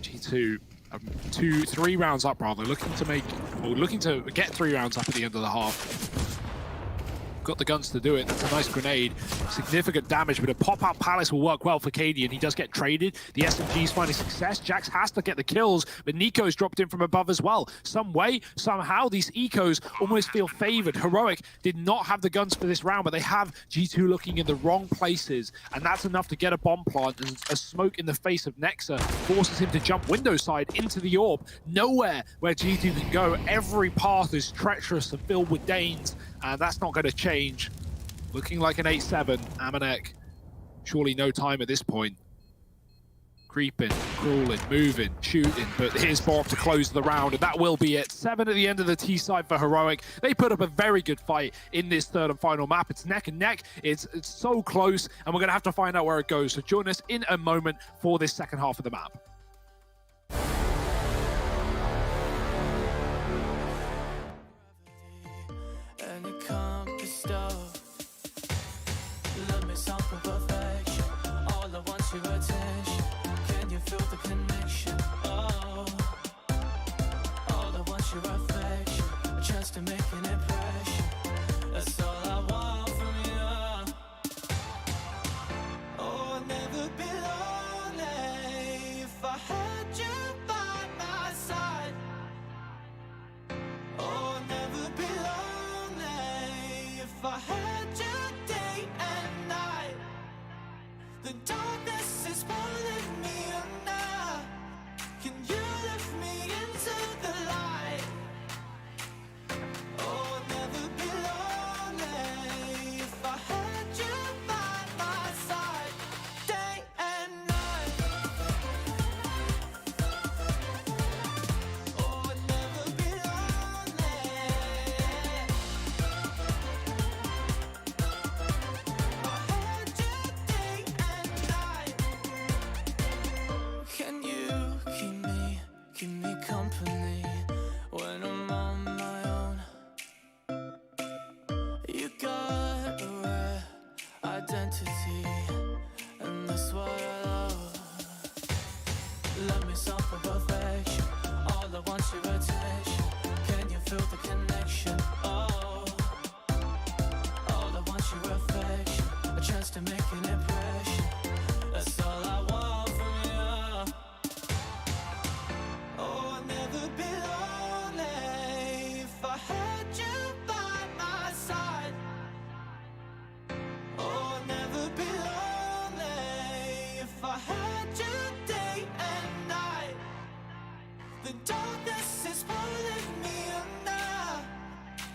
G2 3 rounds up rather, looking to get 3 rounds up at the end of the half. Got the guns to do it. That's a nice grenade. Significant damage, but a pop-out palace will work well for Cadian. He does get traded. The SMG's finding success. Jax has to get the kills, but Nico's dropped in from above as well. Some way, somehow, these ecos almost feel favored. Heroic did not have the guns for this round, but they have G2 looking in the wrong places, and that's enough to get a bomb plant, and a smoke in the face of Nexa forces him to jump window side into the AWP. Nowhere where G2 can go. Every path is treacherous and filled with Danes, and that's not going to change. Looking like an 8-7. Amanek, surely no time at this point. Creeping, crawling, moving, shooting, but here's Borup to close the round, and that will be it. 7 at the end of the T side for Heroic. They put up a very good fight in this third and final map. It's neck and neck. It's so close, and we're going to have to find out where it goes. So join us in a moment for this second half of the map.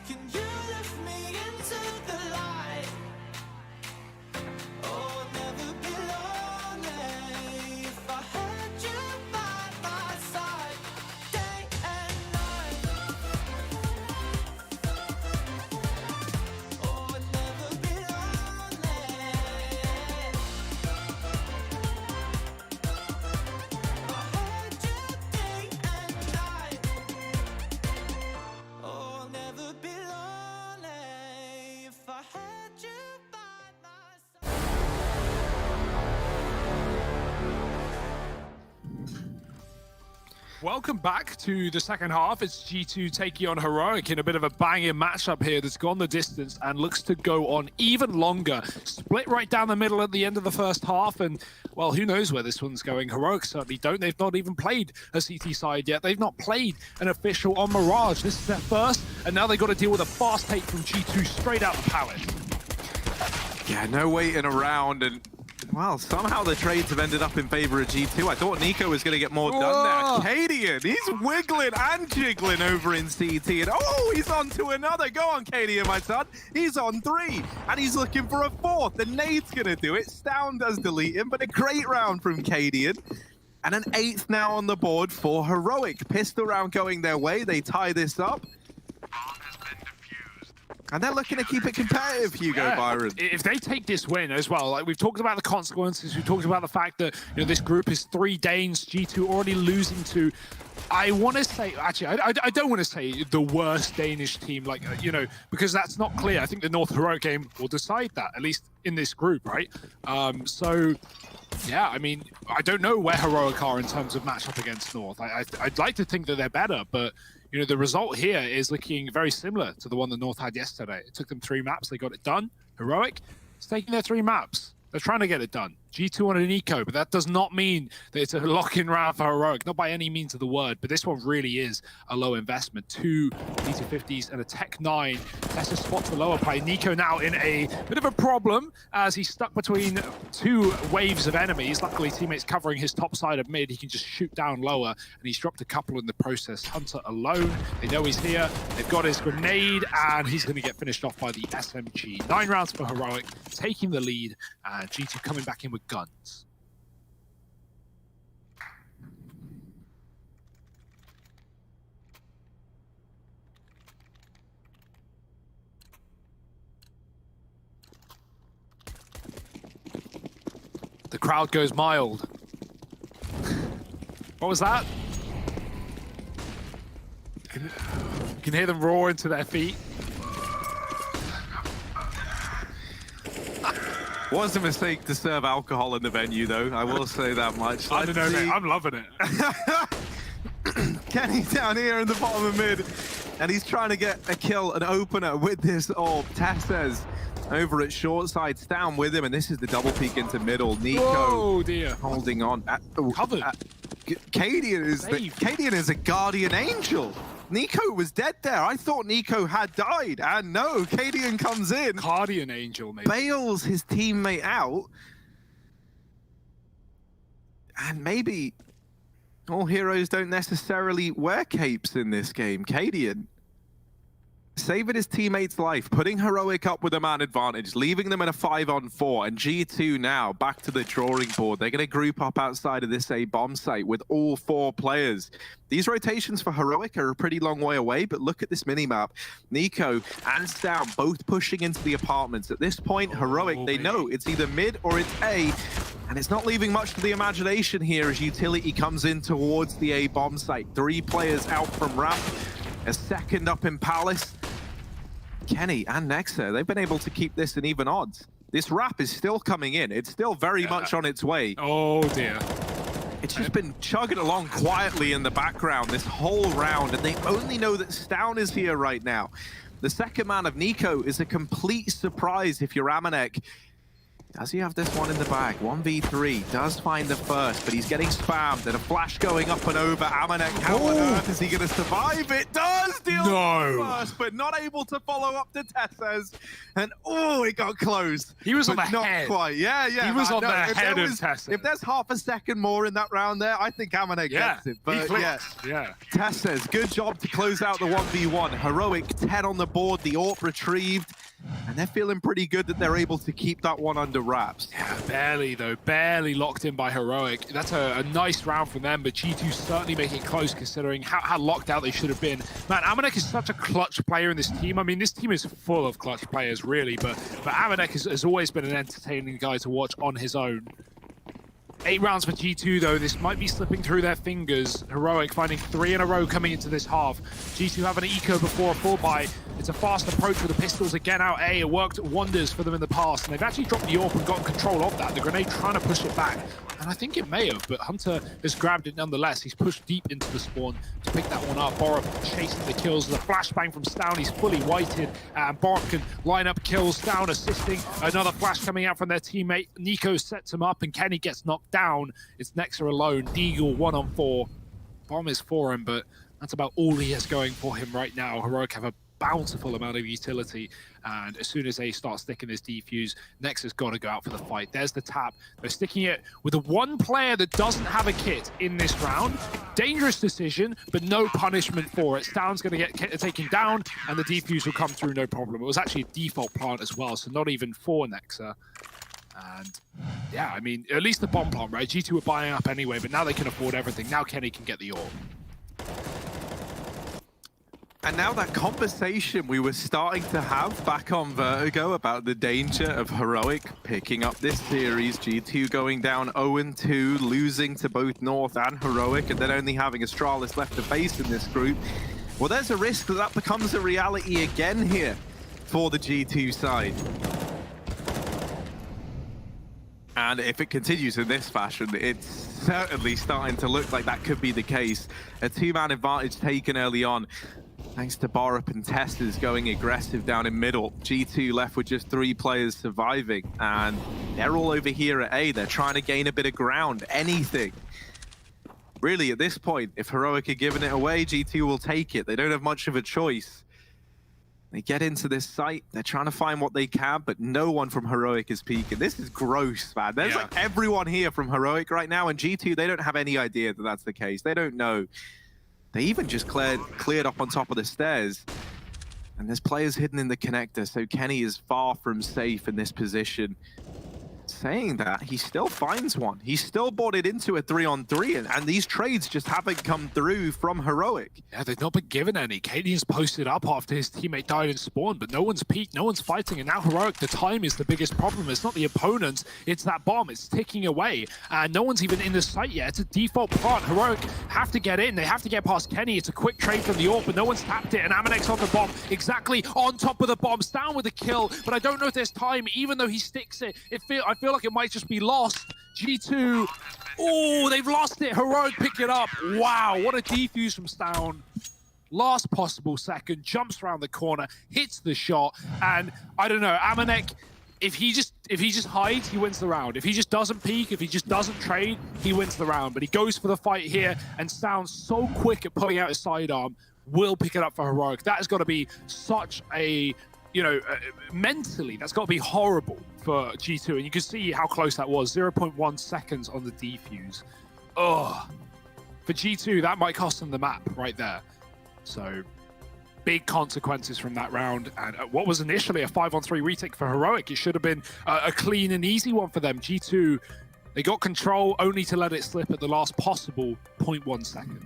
Can you lift me into the light? Oh, I'll never be lonely if I had you by my side, day and night. Oh, I'll never be lonely if I had you day and night. Oh, I'll never be lonely if I had you by my side. Welcome back to the second half. It's G2 taking on Heroic in a bit of a banging matchup here that's gone the distance and looks to go on even longer. Split right down the middle at the end of the first half, and well, who knows where this one's going. Heroic certainly don't. They've not even played a CT side yet. They've not played an official on Mirage. This is their first, and now they've got to deal with a fast take from G2 straight out the pallet. Yeah, no waiting around, and well, somehow the trades have ended up in favor of G2. I thought Nico was going to get more done there. Cadian, he's wiggling and jiggling over in CT, and oh, he's on to another. Go on, Cadian, my son. He's on 3, and he's looking for a 4th. The nade's going to do it. Stown does delete him, but a great round from Cadian. And an 8th now on the board for Heroic. Pistol round going their way. They tie this up. And they're looking to keep it competitive, Hugo Byron. If they take this win as well, like we've talked about the consequences, we've talked about the fact that this group is 3 Danes, G2 already losing to, I want to say, actually, I don't want to say the worst Danish team, like, because that's not clear. I think the North Heroic game will decide that, at least in this group, right? So, yeah, I mean, I don't know where Heroic are in terms of matchup against North. I'd like to think that they're better, but the result here is looking very similar to the one that North had yesterday. It took them 3 maps, they got it done. Heroic, it's taking their 3 maps. They're trying to get it done. G2 on an eco, but that does not mean that it's a lock-in round for Heroic, not by any means of the word, but this one really is a low investment. 2 T250s and a Tech 9. That's a spot for lower play. Nico now in a bit of a problem as he's stuck between 2 waves of enemies. Luckily, teammates covering his top side of mid. He can just shoot down lower, and he's dropped a couple in the process. Hunter alone. They know he's here. They've got his grenade, and he's going to get finished off by the SMG. 9 rounds for Heroic, taking the lead, and G2 coming back in with guns. The crowd goes mild. What was that? You can hear them roar into their feet. Was a mistake to serve alcohol in the venue, though. I will say that much. I don't know, mate. I'm loving it. Kenny down here in the bottom of mid, and he's trying to get a kill, an opener with this orb. Tesses over at short side, down with him, and this is the double peek into middle. Nico oh dear, holding on. Covered. Cadian is a guardian angel. Nico was dead there. I thought Nico had died, and no, Cadian comes in. Guardian angel, maybe. Bails his teammate out. And maybe all heroes don't necessarily wear capes in this game. Cadian saving his teammate's life, putting Heroic up with a man advantage, leaving them in a 5-on-4, and G2 now back to the drawing board. They're going to group up outside of this A bomb site with all 4 players. These rotations for Heroic are a pretty long way away, but look at this minimap. Nico and Stown both pushing into the apartments. At this point, Heroic, they know it's either mid or it's A, and it's not leaving much to the imagination here as Utility comes in towards the A bomb site. 3 players out from ramp, a second up in Palace. Kenny and Nexa, they've been able to keep this in even odds. This wrap is still coming in. It's still very much on its way. Oh dear. It's just been chugging along quietly in the background this whole round, and they only know that Stown is here right now. The second man of Nico is a complete surprise if you're Amanek. Does he have this one in the bag? 1v3, does find the first, but he's getting spammed, and a flash going up and over. Amanek, how on earth is he going to survive? It does deal first, but not able to follow up to Tessez. And oh, it got close. He was on the not head. Quite. Yeah. He was on the head of Tessez. If there's half a second more in that round there, I think Amanek gets it. But yeah. Tessez, good job to close out the 1v1. Heroic 10 on the board, the AWP retrieved. And they're feeling pretty good that they're able to keep that one under wraps. Yeah, barely though, barely locked in by Heroic. That's a nice round from them, but G2 certainly making it close considering how locked out they should have been. Man, Amanek is such a clutch player in this team. I mean, this team is full of clutch players, really, but Amanek has always been an entertaining guy to watch on his own. 8 rounds for G2 though, this might be slipping through their fingers. Heroic finding 3 in a row coming into this half. G2 have an eco before a full buy. It's a fast approach with the pistols again out A. It worked wonders for them in the past, and they've actually dropped the AWP and got control of that. The grenade trying to push it back, and I think it may have, but Hunter has grabbed it nonetheless. He's pushed deep into the spawn to pick that one up. Borup chasing the kills. The flashbang from Stown, he's fully whited, and Borup can line up kills. Stown assisting. Another flash coming out from their teammate. Nico sets him up, and Kenny gets knocked down. It's Nexa alone. Deagle 1-on-4. Bomb is for him, but that's about all he has going for him right now. Heroic have a bountiful amount of utility, and as soon as they start sticking this defuse, Nexa's got to go out for the fight. There's the tap. They're sticking it with the one player that doesn't have a kit in this round. Dangerous decision, but no punishment for it. Stown's going to get taken down, and the defuse will come through no problem. It was actually a default plant as well, so not even for Nexa. And yeah, I mean, at least the bomb plant, right? G2 were buying up anyway, but now they can afford everything. Now Kenny can get the AWP. And now that conversation we were starting to have back on Vertigo about the danger of Heroic picking up this series, G2 going down 0-2, losing to both North and Heroic, and then only having Astralis left to face in this group. Well, there's a risk that that becomes a reality again here for the G2 side. And if it continues in this fashion, it's certainly starting to look like that could be the case. A 2-man advantage taken early on, thanks to Borup and Testers going aggressive down in middle. G2 left with just 3 players surviving, and they're all over here at A. They're trying to gain a bit of ground, anything. Really, at this point, if Heroic are giving it away, G2 will take it. They don't have much of a choice. They get into this site, they're trying to find what they can, but no one from Heroic is peeking. This is gross, man. There's like everyone here from Heroic right now, and G2, they don't have any idea that that's the case. They don't know. They even just cleared up on top of the stairs. And there's players hidden in the connector, so Kenny is far from safe in this position. Saying that, he still finds one. He's still bought it into a 3-on-3, and these trades just haven't come through from Heroic. Yeah, they've not been given any. Cadian's posted up after his teammate died in spawn, but no one's peeked, no one's fighting, and now Heroic, the time is the biggest problem. It's not the opponents, it's that bomb. It's ticking away, and no one's even in the site yet. It's a default plant. Heroic have to get in. They have to get past Kenny. It's a quick trade from the AWP, but no one's tapped it, and Amanek's on the bomb, exactly on top of the bomb. Down with the kill, but I don't know if there's time, even though he sticks it. I feel like it might just be lost. G2, oh, they've lost it. Heroic pick it up. Wow, what a defuse from Stown. Last possible second, jumps around the corner, hits the shot, and I don't know, Amanek, if he just hides, he wins the round. If he just doesn't peek, if he just doesn't trade, he wins the round. But he goes for the fight here, and Stown's so quick at pulling out his sidearm, will pick it up for Heroic. That has got to be such a, you know, mentally, that's got to be horrible for G2, and you can see how close that was. 0.1 seconds on the defuse. Ugh. For G2, that might cost them the map right there. So, big consequences from that round, and what was initially a 5-on-3 retake for Heroic, it should have been a clean and easy one for them. G2, they got control only to let it slip at the last possible 0.1 second.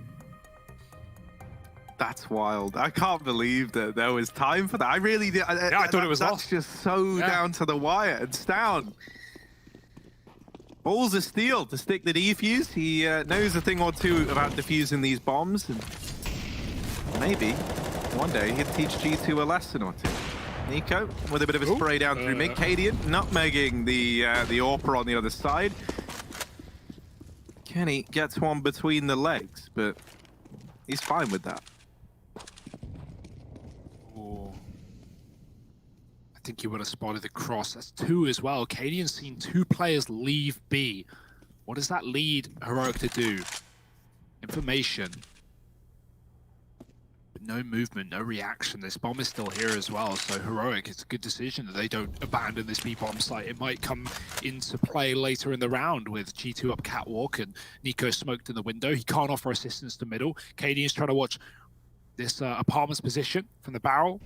That's wild. I can't believe that there was time for that. I really did. Yeah, I thought it was that's lost. Just so down to the wire. It's down. Balls of steel to stick the defuse. He knows a thing or two about defusing these bombs, and maybe one day he'll teach G2 a lesson or two. Nico with a bit of a spray down through mid. Cadian nutmegging the AWP on the other side. Kenny gets one between the legs, but he's fine with that. think you would have spotted the cross. That's 2 as well. Cadian's seen 2 players leave B. What does that lead Heroic to do? Information. But no movement, no reaction. This bomb is still here as well, so Heroic, it's a good decision that they don't abandon this B bomb site. It might come into play later in the round with G2 up catwalk and Nico smoked in the window. He can't offer assistance to middle. Cadian's trying to watch this apartment's position from the barrel.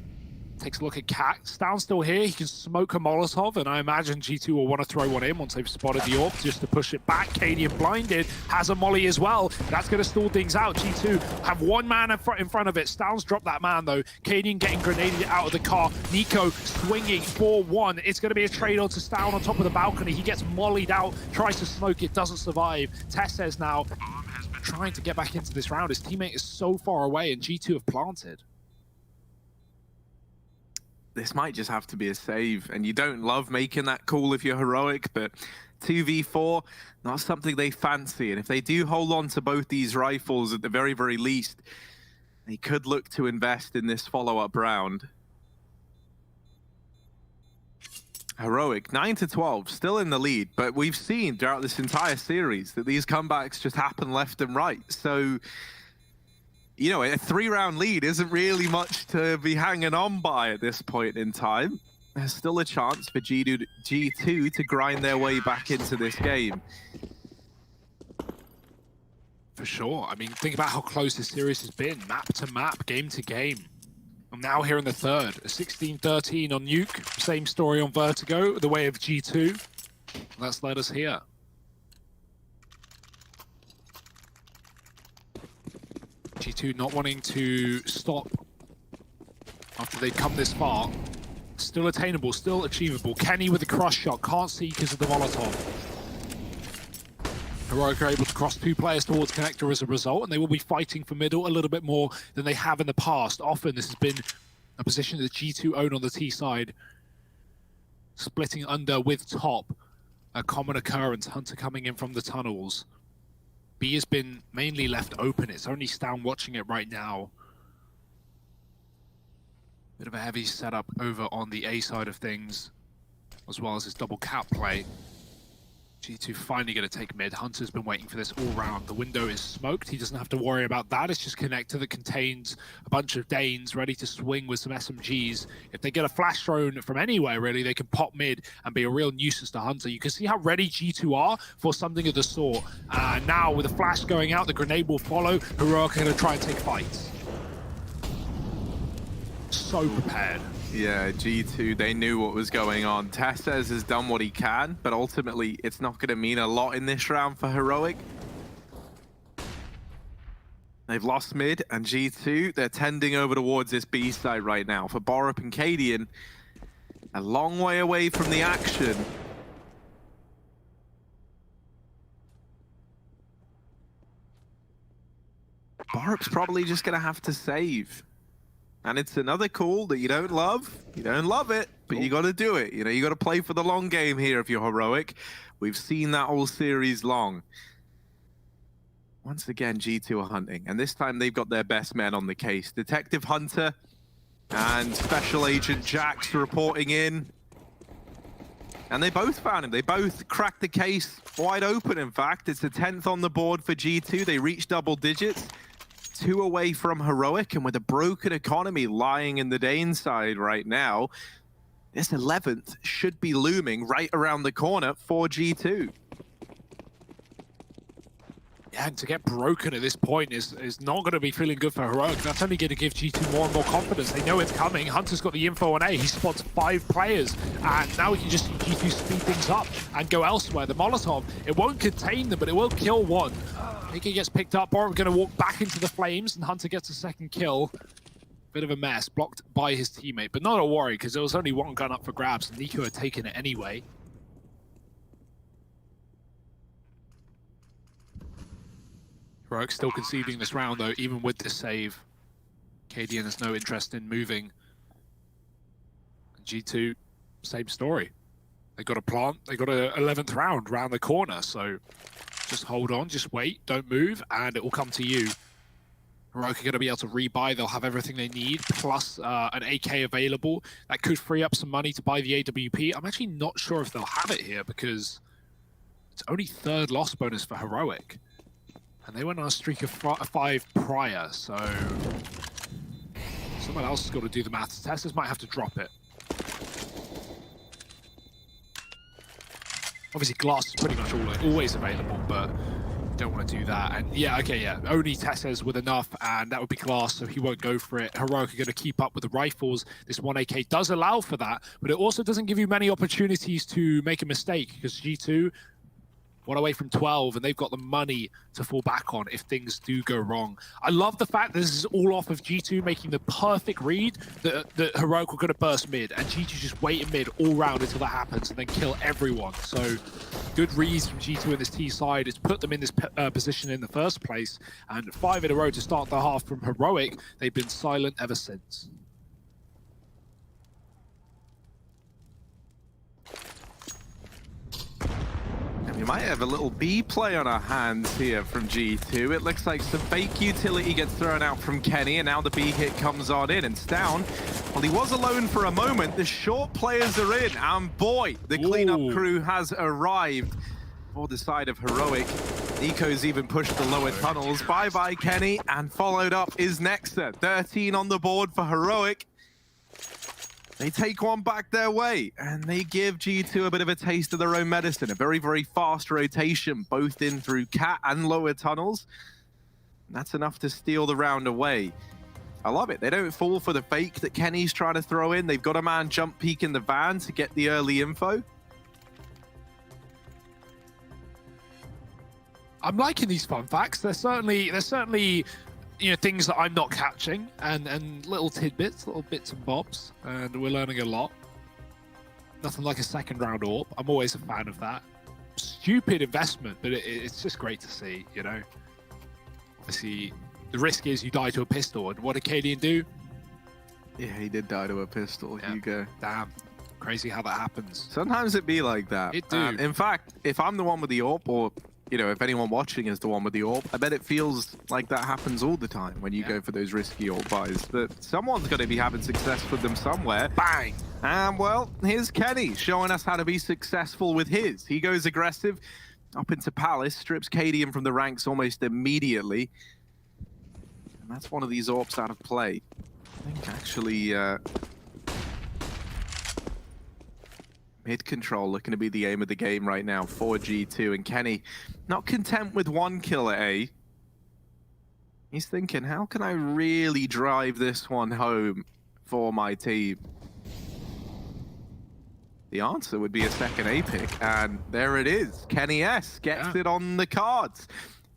Takes a look at Cat. Stan's still here. He can smoke a Molotov, and I imagine G2 will want to throw one in once they've spotted the AWP just to push it back. Cadian blinded, has a molly as well. That's going to stall things out. G2 have one man in front of it. Stan's dropped that man, though. Cadian getting grenaded out of the car. Nico swinging 4-1. It's going to be a trade on to Stan on top of the balcony. He gets mollied out, tries to smoke it, doesn't survive. Tess says now, has been trying to get back into this round. His teammate is so far away, and G2 have planted. This might just have to be a save, and you don't love making that call if you're Heroic, but 2v4, not something they fancy, and if they do hold on to both these rifles at the very, very least, they could look to invest in this follow-up round. Heroic, 9-12, still in the lead, but we've seen throughout this entire series that these comebacks just happen left and right, so you know, a 3-round lead isn't really much to be hanging on by at this point in time. There's still a chance for G2 to grind their way back into this game. For sure. I mean, think about how close this series has been. Map to map, game to game. I'm now here in the third. A 16-13 on Nuke. Same story on Vertigo, the way of G2. That's led us here. G2 not wanting to stop after they've come this far. Still attainable, still achievable. Kenny with the cross shot, can't see because of the Molotov. Heroic are able to cross 2 players towards connector as a result, and they will be fighting for middle a little bit more than they have in the past. Often this has been a position that G2 own on the T side. Splitting under with top, a common occurrence. Hunter coming in from the tunnels. B has been mainly left open. It's only Stan watching it right now. Bit of a heavy setup over on the A side of things, as well as his double cap play. G2 finally going to take mid. Hunter's been waiting for this all round. The window is smoked. He doesn't have to worry about that. It's just connector that contains a bunch of Danes ready to swing with some SMGs. If they get a flash thrown from anywhere, really, they can pop mid and be a real nuisance to Hunter. You can see how ready G2 are for something of the sort. Now, with the flash going out, the grenade will follow. Heroic are going to try and take fights. So prepared. Yeah, G2, they knew what was going on. Tessez has done what he can, but ultimately it's not going to mean a lot in this round for Heroic. They've lost mid, and G2, they're tending over towards this B side right now. For Borup and Cadian, a long way away from the action. Borup's probably just going to have to save. And it's another call that you don't love. You don't love it, but you got to do it. You know, you got to play for the long game here if you're Heroic. We've seen that all series long. Once again, G2 are hunting, and this time they've got their best men on the case. Detective Hunter and Special Agent Jax reporting in. And they both found him. They both cracked the case wide open, in fact. It's the 10th on the board for G2. They reached double digits. 2 away from Heroic, and with a broken economy lying in the Dane side right now, this 11th should be looming right around the corner for G2. Yeah, and to get broken at this point is not going to be feeling good for Heroic. That's only going to give G2 more and more confidence. They know it's coming. Hunter's got the info on A. He spots 5 players, and now he can just see G2 speed things up and go elsewhere. The Molotov, it won't contain them, but it will kill one. Nico gets picked up. Borup going to walk back into the flames, and Hunter gets a second kill. Bit of a mess, blocked by his teammate, but not a worry, because there was only one gun up for grabs, and Nico had taken it anyway. Heroic still conceding this round, though, even with this save. Cadian has no interest in moving. G2, same story. They got a plant, they got an 11th round round the corner, so just hold on, just wait, don't move, and it will come to you. Heroic are going to be able to rebuy. They'll have everything they need, plus an AK available. That could free up some money to buy the AWP. I'm actually not sure if they'll have it here because it's only 3rd loss bonus for Heroic. And they went on a streak of 5 prior, so someone else has got to do the maths. Testers might have to drop it. Obviously, Glass is pretty much always available, but don't want to do that. And yeah, okay, yeah, only Tessez with enough, and that would be Glass, so he won't go for it. Heroic are going to keep up with the rifles. This 1 AK does allow for that, but it also doesn't give you many opportunities to make a mistake, because G2 1 away from 12, and they've got the money to fall back on if things do go wrong. I love the fact that this is all off of G2 making the perfect read that Heroic were going to burst mid, and G2 just wait in mid all round until that happens and then kill everyone. So good reads from G2 in this T side. It's put them in this position in the first place, and 5 in a row to start the half from Heroic. They've been silent ever since. We might have a little B play on our hands here from G2. It looks like some fake utility gets thrown out from Kenny, and now the B hit comes on in. And Stown, well, he was alone for a moment. The short players are in, and boy, the cleanup crew has arrived for the side of Heroic. Nico's even pushed the lower tunnels. Bye-bye, Kenny, and followed up is Nexa. 13 on the board for Heroic. They take one back their way, and they give G2 a bit of a taste of their own medicine. A very, very fast rotation, both in through cat and lower tunnels. And that's enough to steal the round away. I love it. They don't fall for the fake that Kenny's trying to throw in. They've got a man jump peek in the van to get the early info. I'm liking these fun facts. They're certainly you know, things that I'm not catching, and little tidbits, little bits and bobs, and we're learning a lot. Nothing like a 2nd round AWP. I'm always a fan of that. Stupid investment, but it's just great to see, you know. Obviously, the risk is you die to a pistol, and what did Cadian do? Yeah, he did die to a pistol, yeah. Hugo. Damn. Crazy how that happens. Sometimes it be like that. It do. In fact, if I'm the one with the AWP, or you know, if anyone watching is the one with the AWP, I bet it feels like that happens all the time when you go for those risky AWP buys. That someone's going to be having success with them somewhere. Bang! And well, here's Kenny showing us how to be successful with his. He goes aggressive up into Palace, strips Cadian from the ranks almost immediately. And that's one of these AWPs out of play. I think actually mid control looking to be the aim of the game right now for G2, and Kenny not content with 1 kill at A. He's thinking, how can I really drive this one home for my team? The answer would be a 2nd A pick, and there it is. Kenny S gets it on the cards.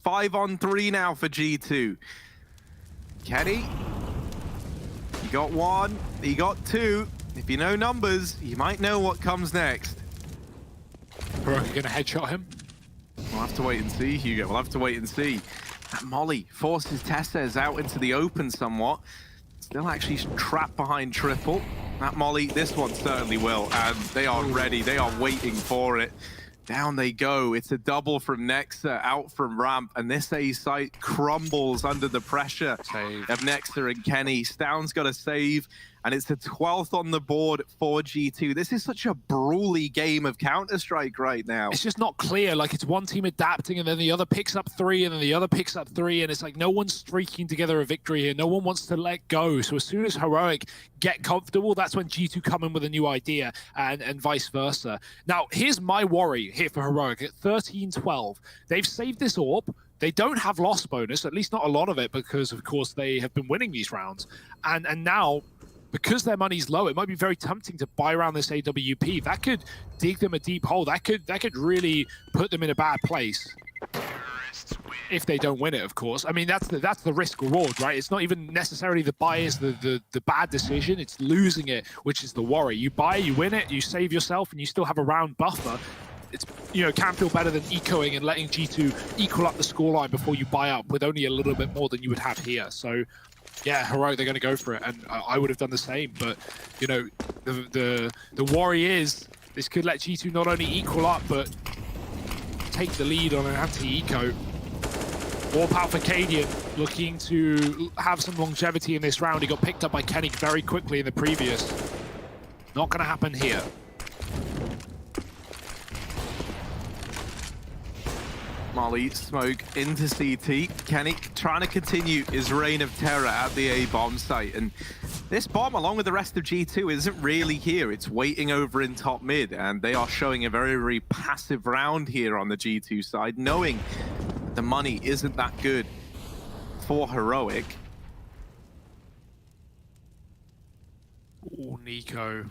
5 on 3 now for G2. Kenny, he got 1, he got 2. If you know numbers, you might know what comes next. Heroic are going to headshot him. We'll have to wait and see, Hugo. We'll have to wait and see. That molly forces Tessez out into the open somewhat. Still actually trapped behind triple. That molly, this one certainly will. And they are ready. They are waiting for it. Down they go. It's a double from Nexa out from ramp, and this A site crumbles under the pressure of Nexa and Kenny. Stown's got a save, and it's the 12th on the board for G2. This is such a brawly game of Counter-Strike right now. It's just not clear. Like, it's one team adapting, and then the other picks up 3, and then the other picks up 3, and it's like no one's streaking together a victory here. No one wants to let go. So as soon as Heroic get comfortable, that's when G2 come in with a new idea, and vice versa. Now, here's my worry here for Heroic. At 13-12, they've saved this AWP. They don't have loss bonus, at least not a lot of it, because, of course, they have been winning these rounds. And now, because their money's low, it might be very tempting to buy around this AWP. That could dig them a deep hole. That could really put them in a bad place. If they don't win it, of course. I mean, that's the risk reward, right? It's not even necessarily the buy is the bad decision. It's losing it, which is the worry. You buy, you win it, you save yourself, and you still have a round buffer. It's, you know, can feel better than ecoing and letting G2 equal up the scoreline before you buy up with only a little bit more than you would have here. So, yeah, Heroic, they're going to go for it, and I would have done the same. But, you know, the worry is this could let G2 not only equal up, but take the lead on an anti-eco. Warp out for Cadian. looking to have some longevity in this round. He got picked up by Kenny very quickly in the previous. Not going to happen here. Molly smoke into CT. Kenny trying to continue his reign of terror at the A bomb site. And this bomb, along with the rest of G2, isn't really here. It's waiting over in top mid. And they are showing a very, very passive round here on the G2 side, knowing the money isn't that good for Heroic. Oh, Nico.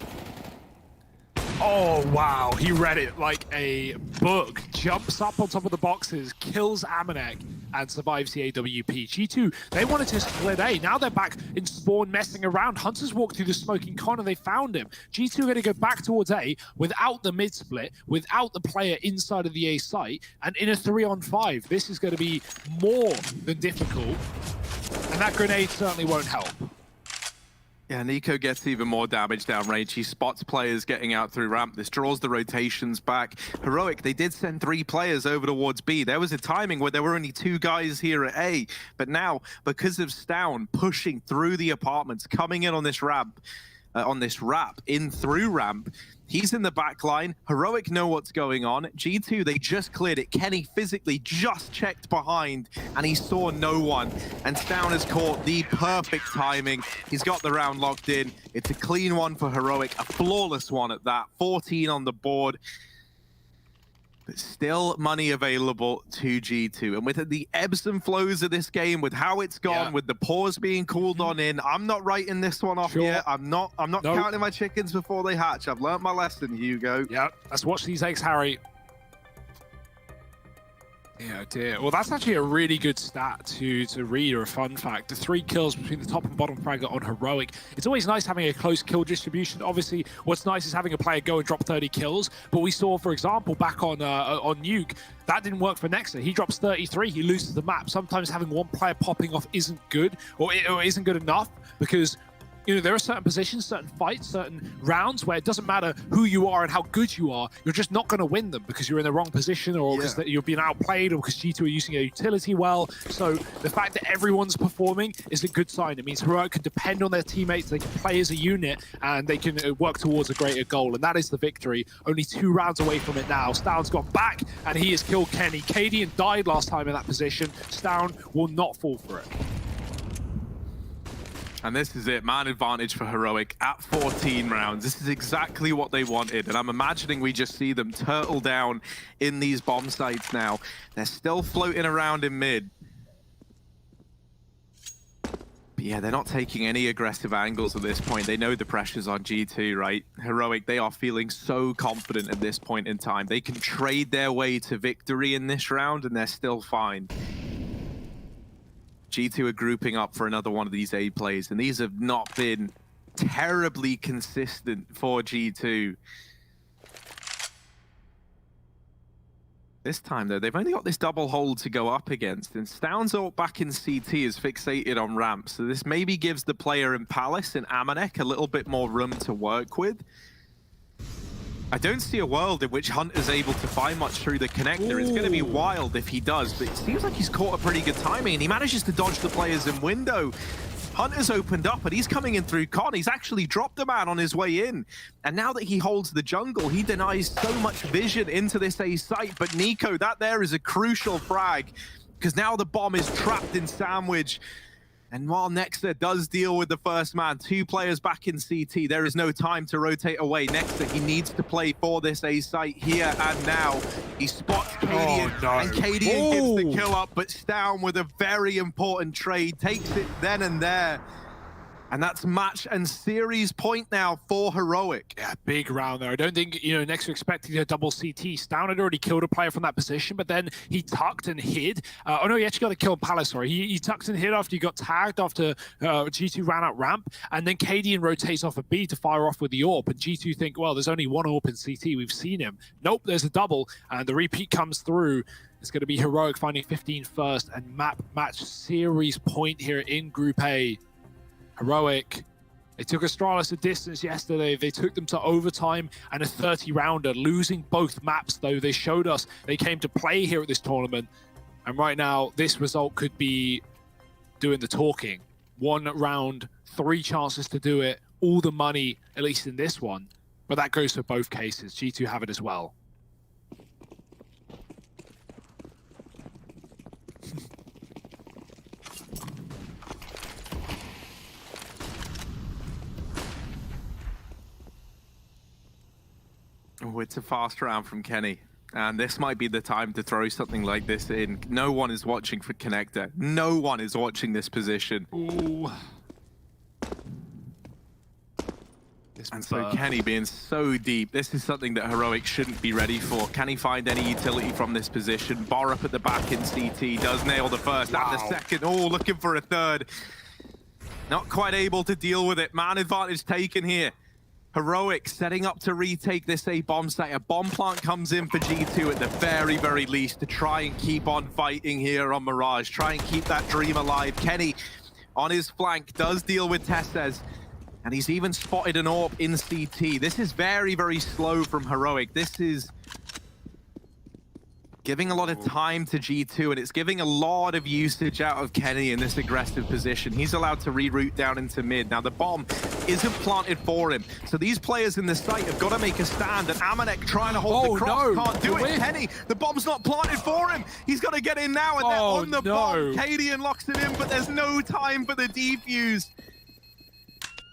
Oh, wow. He read it like a book. Jumps up on top of the boxes, kills Amanek, and survives the AWP. G2, they wanted to split A. Now they're back in spawn messing around. Hunters walked through the smoking corner. They found him. G2 are going to go back towards A without the mid split, without the player inside of the A site, and in a 3-on-5. This is going to be more than difficult, and that grenade certainly won't help. Yeah, Nico gets even more damage downrange. He spots players getting out through ramp. This draws the rotations back. Heroic, they did send 3 players over towards B. There was a timing where there were only 2 guys here at A. But now, because of Stown pushing through the apartments, coming in on this ramp, in through ramp, he's in the back line. Heroic know what's going on. G2, they just cleared it. Kenny physically just checked behind, and he saw no one. And Stown has caught the perfect timing. He's got the round locked in. It's a clean one for Heroic, a flawless one at that. 14 on the board. But still money available to G2. And with the ebbs and flows of this game, with how it's gone, with the pause being called on in, I'm not writing this one off yet. I'm not counting my chickens before they hatch. I've learned my lesson, Hugo. Yeah, let's watch these eggs, Harry. Yeah, dear. Well, that's actually a really good stat to read, or a fun fact. The 3 kills between the top and bottom fragger on Heroic. It's always nice having a close kill distribution. Obviously, what's nice is having a player go and drop 30 kills. But we saw, for example, back on Nuke, that didn't work for Nexa. He drops 33, he loses the map. Sometimes having one player popping off isn't good, or isn't good enough, because there are certain positions, certain fights, certain rounds where it doesn't matter who you are and how good you are, you're just not going to win them because you're in the wrong position, or because you're being outplayed, or because G2 are using a utility well. So the fact that everyone's performing is a good sign. It means Heroic can depend on their teammates, they can play as a unit, and they can work towards a greater goal, and that is the victory. Only 2 rounds away from it now. Stown's got back, and he has killed Kenny. Cadian died last time in that position. Stown will not fall for it. And this is it, man advantage for Heroic at 14 rounds. This is exactly what they wanted, and I'm imagining we just see them turtle down in these bomb sites now. They're still floating around in mid. But yeah, they're not taking any aggressive angles at this point. They know the pressure's on G2, right? Heroic, they are feeling so confident at this point in time. They can trade their way to victory in this round, and they're still fine. G2 are grouping up for another one of these A plays, and these have not been terribly consistent for G2. This time, though, they've only got this double hold to go up against, and Stown's ult back in CT is fixated on ramp, so this maybe gives the player in Palace and Amanek a little bit more room to work with. I don't see a world in which Hunt is able to find much through the connector. Ooh. It's going to be wild if he does, but it seems like he's caught a pretty good timing, and he manages to dodge the players in window. Hunt has opened up, and he's coming in through con. He's actually dropped a man on his way in. And now that he holds the jungle, he denies so much vision into this A site. But Nico, that there is a crucial frag, because now the bomb is trapped in Sandwich. And while Nexa does deal with the first man, 2 players back in CT, there is no time to rotate away. Nexa, he needs to play for this A site here and now. He spots Cadian, and Cadian gives the kill up, but Stown with a very important trade, takes it then and there. And that's match and series point now for Heroic. Yeah, big round there. I don't think, Nexa expecting a double CT. Stown had already killed a player from that position, but then he tucked and hid. Oh no, he actually got a kill on Palace, sorry. He tucked and hid after he got tagged, after G2 ran out ramp, and then Cadian rotates off a B to fire off with the AWP, and G2 think, well, there's only one AWP in CT, we've seen him. Nope, there's a double, and the repeat comes through. It's going to be Heroic finding 15 first, and match series point here in Group A. Heroic, they took Astralis a distance yesterday. They took them to overtime and a 30-rounder, losing both maps, though. They showed us they came to play here at this tournament. And right now, this result could be doing the talking. 1 round, 3 chances to do it, all the money, at least in this one. But that goes for both cases. G2 have it as well. Oh, it's a fast round from Kenny. And this might be the time to throw something like this in. No one is watching for Connector. No one is watching this position. Ooh. And so Kenny being so deep, this is something that Heroic shouldn't be ready for. Can he find any utility from this position? Bar up at the back in CT, does nail the first and the second. Oh, looking for a third. Not quite able to deal with it. Man advantage taken here. Heroic setting up to retake this A bomb site. A bomb plant comes in for G2 at the very, very least to try and keep on fighting here on Mirage. Try and keep that dream alive. Kenny on his flank does deal with Testes. And he's even spotted an AWP in CT. This is very, very slow from Heroic. This is giving a lot of time to G2, and it's giving a lot of usage out of Kenny in this aggressive position. He's allowed to reroute down into mid. Now, the bomb isn't planted for him. So these players in the site have got to make a stand, and Amanek trying to hold the cross. Can't do it. Kenny, the bomb's not planted for him. He's got to get in now, and they're on the bomb. Cadian locks it in, but there's no time for the defuse.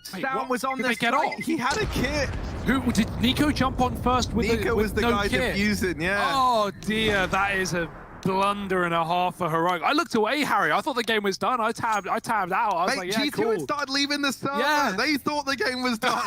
Stan was on the site. He had a kit. Who did Nico jump on first with Nico was the no guy kit? defusing, yeah. Oh dear, that is a blunder and a half for Heroic. I looked away, Harry. I thought the game was done. I tabbed out. I was like, yeah, G2 cool. had started leaving the server. Yeah. They thought the game was done.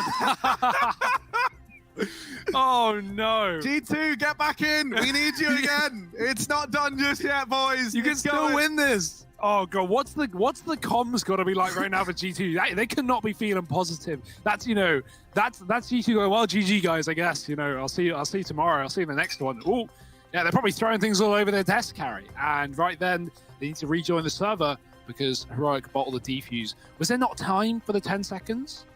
Oh no. G2, get back in. We need you again. It's not done just yet, boys. You can still win this. Oh god, what's the comms got to be like right now for G2? They cannot be feeling positive. That's that's G2 going, well, GG guys, I guess. I'll see you tomorrow. I'll see you in the next one. Oh, yeah, they're probably throwing things all over their desk, Harry. And right then they need to rejoin the server because Heroic bottled the defuse. Was there not time for the 10 seconds?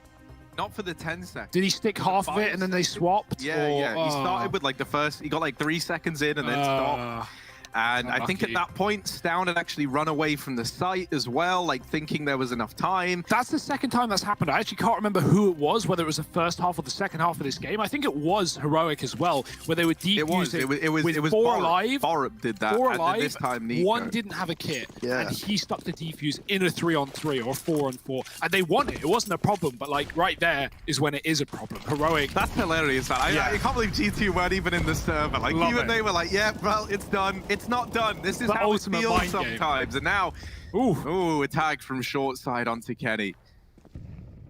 Not for the 10 seconds. Did he stick half of it and then they swapped? Yeah. He started with like the first. He got like 3 seconds in and then stopped. And I think at that point, Stown had actually run away from the site as well, like thinking there was enough time. That's the second time that's happened. I actually can't remember who it was, whether it was the first half or the second half of this game. I think it was Heroic as well, where they were defusing it was 4 alive. Borup did that. 4 and alive, this time Nico. 1 didn't have a kit, and he stuck the defuse in a 3-on-3 or 4-on-4, and they won it. It wasn't a problem, but like right there is when it is a problem. Heroic. That's hilarious, man. I can't believe G2 weren't even in the server. Like they were like, yeah, well, it's done. It's not done. This is how it feels sometimes. And now, a tag from short side onto Kenny.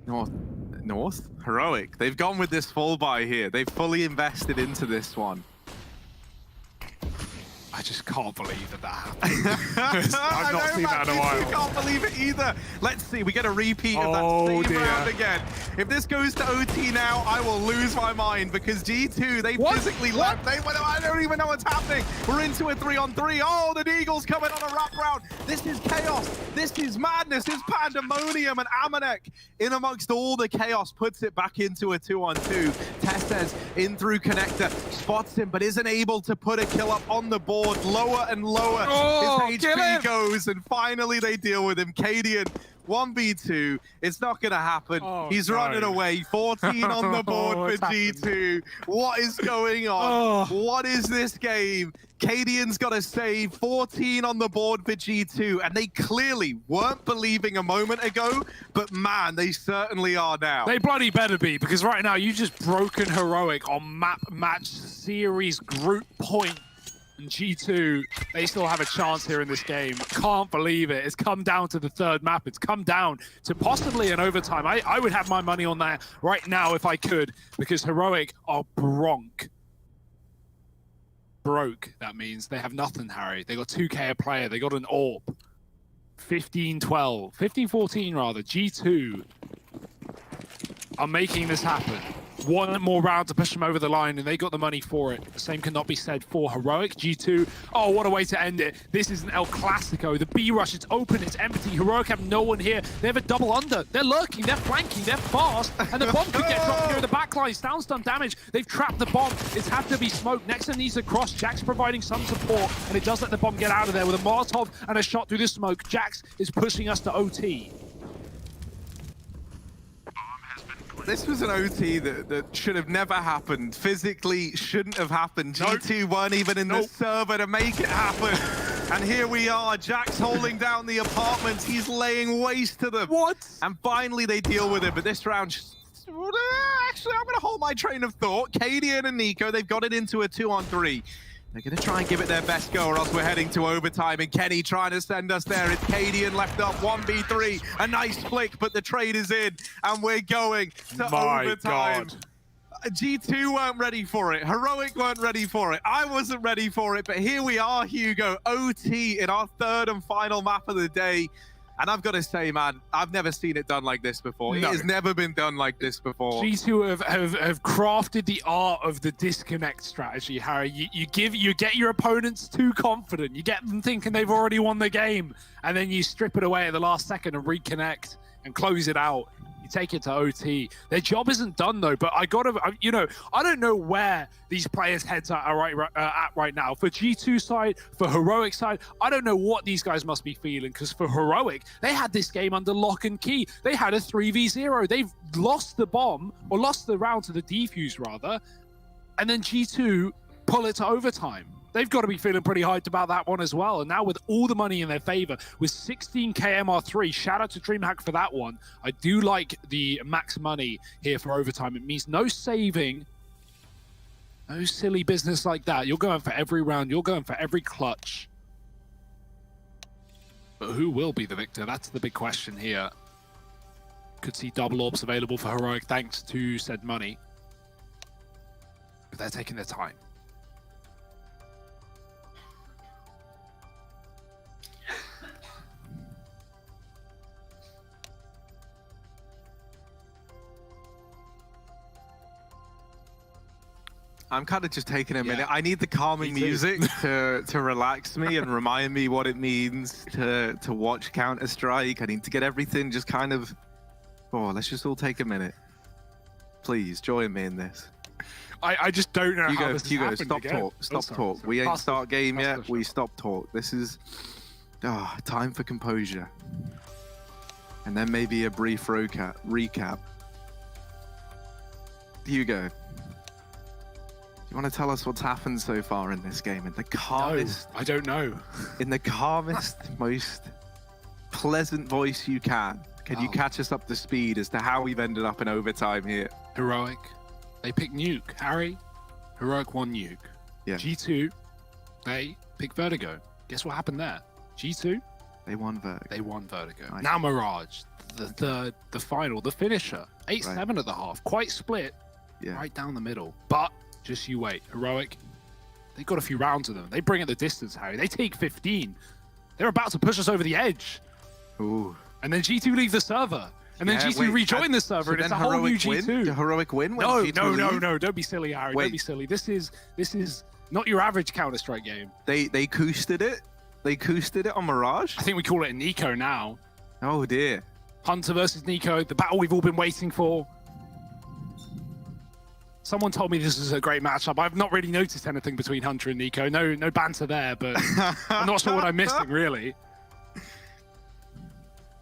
North? Heroic. They've gone with this full buy here. They've fully invested into this one. I just can't believe that happened. I've not seen that in a while. I can't believe it either. Let's see. We get a repeat of that same round again. If this goes to OT now, I will lose my mind because G2, they physically left. I don't even know what's happening. We're into a 3-on-3. Oh, the Eagles coming on a wrap round. This is chaos. This is madness. This is pandemonium. And Amanek, in amongst all the chaos, puts it back into a 2-on-2. Testes in through connector, spots him, but isn't able to put a kill up on the board. Lower and lower his HP goes, and finally they deal with him. Cadian, 1v2. It's not going to happen. He's running away. 14 on the board for G2. What is going on? What is this game? Cadian's got to save. 14 on the board for G2, and they clearly weren't believing a moment ago, but man, they certainly are now. They bloody better be, because right now you just broken Heroic on match series group point. And G2, they still have a chance here in this game. Can't believe it. It's come down to the 3rd map. It's come down to possibly an overtime. I would have my money on that right now if I could, because Heroic are broke, that means. They have nothing, Harry. They got 2K a player. They got an AWP. 15-12. 15-14, rather. G2 are making this happen. one more round to push them over the line, and they got the money for it. The same cannot be said for Heroic. G2, oh, what a way to end it. This is an El Clasico. The B rush, it's open, it's empty. Heroic have no one here. They have a double under. They're lurking, they're flanking, they're fast, and the bomb could get dropped here in the backline. Down stun damage. They've trapped the bomb. It's have to be smoked. Nexon needs to cross. Jax providing some support, and it does let the bomb get out of there with a Molotov and a shot through the smoke. Jax is pushing us to OT. This was an OT that should have never happened. Physically shouldn't have happened. G2 weren't even in the server to make it happen. And here we are, Jax holding down the apartments. He's laying waste to them. What? And finally they deal with it, but this round... Actually, I'm going to hold my train of thought. Cadian and Nico, they've got it into a 2-on-3. They're going to try and give it their best go, or else we're heading to overtime. And Kenny trying to send us there. It's Cadian left up, 1v3. A nice flick, but the trade is in. And we're going to overtime. God. G2 weren't ready for it. Heroic weren't ready for it. I wasn't ready for it. But here we are, Hugo. OT in our third and final map of the day. And I've got to say, man, I've never seen it done like this before. No. It has never been done like this before. G2 have crafted the art of the disconnect strategy, Harry. You get your opponents too confident. You get them thinking they've already won the game, and then you strip it away at the last second and reconnect and close it out. You take it to OT. Their job isn't done though, but I don't know where these players' heads are at right now. For G2 side, for Heroic side, I don't know what these guys must be feeling, because for Heroic, they had this game under lock and key. They had a 3v0. They've lost the bomb, or lost the round to the defuse rather, and then G2 pull it to overtime. They've got to be feeling pretty hyped about that one as well. And now with all the money in their favor, with 16k MR3, shout out to DreamHack for that one. I do like the max money here for overtime. It means no saving, no silly business like that. You're going for every round. You're going for every clutch. But who will be the victor? That's the big question here. Could see double orbs available for Heroic thanks to said money. But they're taking their time. I'm kind of just taking a minute. I need the calming music to relax me and remind me what it means to watch Counter-Strike. I need to get everything just kind of... Oh, let's just all take a minute. Please, join me in this. I just don't know how this Hugo, happened stop again. talk. Stop talk. Sorry. We ain't start game yet. We stop talk. This is time for composure. And then maybe a brief recap. Hugo, you want to tell us what's happened so far in this game? In the calmest... No, I don't know. In the calmest, most pleasant voice you can you catch us up to speed as to how we've ended up in overtime here? Heroic. They pick Nuke. Harry, Heroic won Nuke. Yeah. G2, they pick Vertigo. Guess what happened there? G2? They won Vertigo. They won Vertigo. Nice. Now Mirage, the final, the finisher. 8-7 at the half. Quite split. Yeah. Right down the middle. But just you wait. Heroic, they got a few rounds of them. They bring it the distance, Harry. They take 15. They're about to push us over the edge. Ooh. And then G2 leave the server. And then G2 rejoin the server, and it's a whole new G2. The Heroic win? No, don't be silly, Harry. Wait. Don't be silly. This is not your average Counter-Strike game. They coosted it? They coosted it on Mirage? I think we call it Nico now. Oh, dear. Hunter versus Nico, the battle we've all been waiting for. Someone told me this is a great matchup. I've not really noticed anything between Hunter and Nico. No banter there, but I'm not sure what I'm missing, really.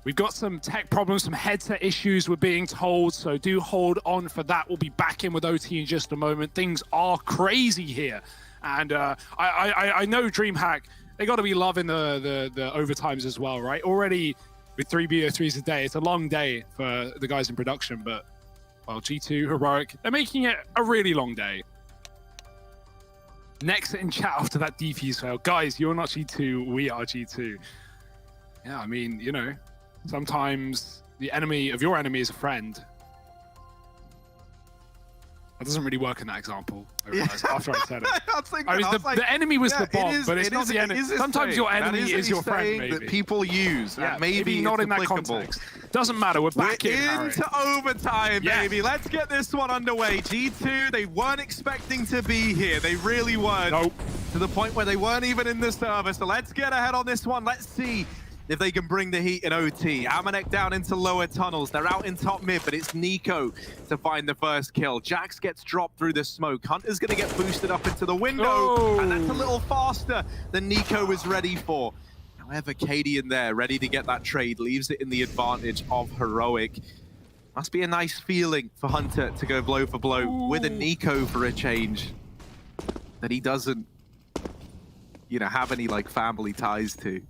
We've got some tech problems, some headset issues, we're being told, so do hold on for that. We'll be back in with OT in just a moment. Things are crazy here. And I know DreamHack, they got to be loving the overtimes as well, right? Already with 3 BO3s a day, it's a long day for the guys in production, but, well, G2, Heroic, they're making it a really long day. Next in chat after that defuse fail. Guys, you're not G2, we are G2. Yeah, I mean, you know, sometimes the enemy of your enemy is a friend. That doesn't really work in that example. I realized after I said it. The enemy was the bomb, but it's not the enemy. Sometimes your enemy is your friend, maybe. That people use. Yeah, maybe not in that applicable. context. Doesn't matter. We're back into overtime, baby. Let's get this one underway. G2, they weren't expecting to be here. They really weren't. Nope. To the point where they weren't even in the server. So let's get ahead on this one. Let's see if they can bring the heat in OT. Amanek down into lower tunnels. They're out in top mid, but it's Nico to find the first kill. Jax gets dropped through the smoke. Hunter's going to get boosted up into the window, and that's a little faster than Nico was ready for. However, Katie in there, ready to get that trade, leaves it in the advantage of Heroic. Must be a nice feeling for Hunter to go blow for blow with a Nico for a change that he doesn't, you know, have any like family ties to.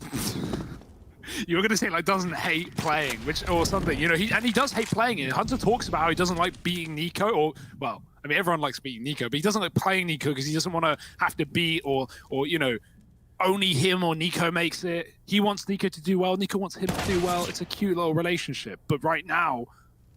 You were going to say, like, doesn't hate playing, or something, you know, he does hate playing it. Hunter talks about how he doesn't like beating Nico, or, well, I mean, everyone likes beating Nico, but he doesn't like playing Nico because he doesn't want to have to beat, or, you know, only him or Nico makes it. He wants Nico to do well, Nico wants him to do well. It's a cute little relationship, but right now,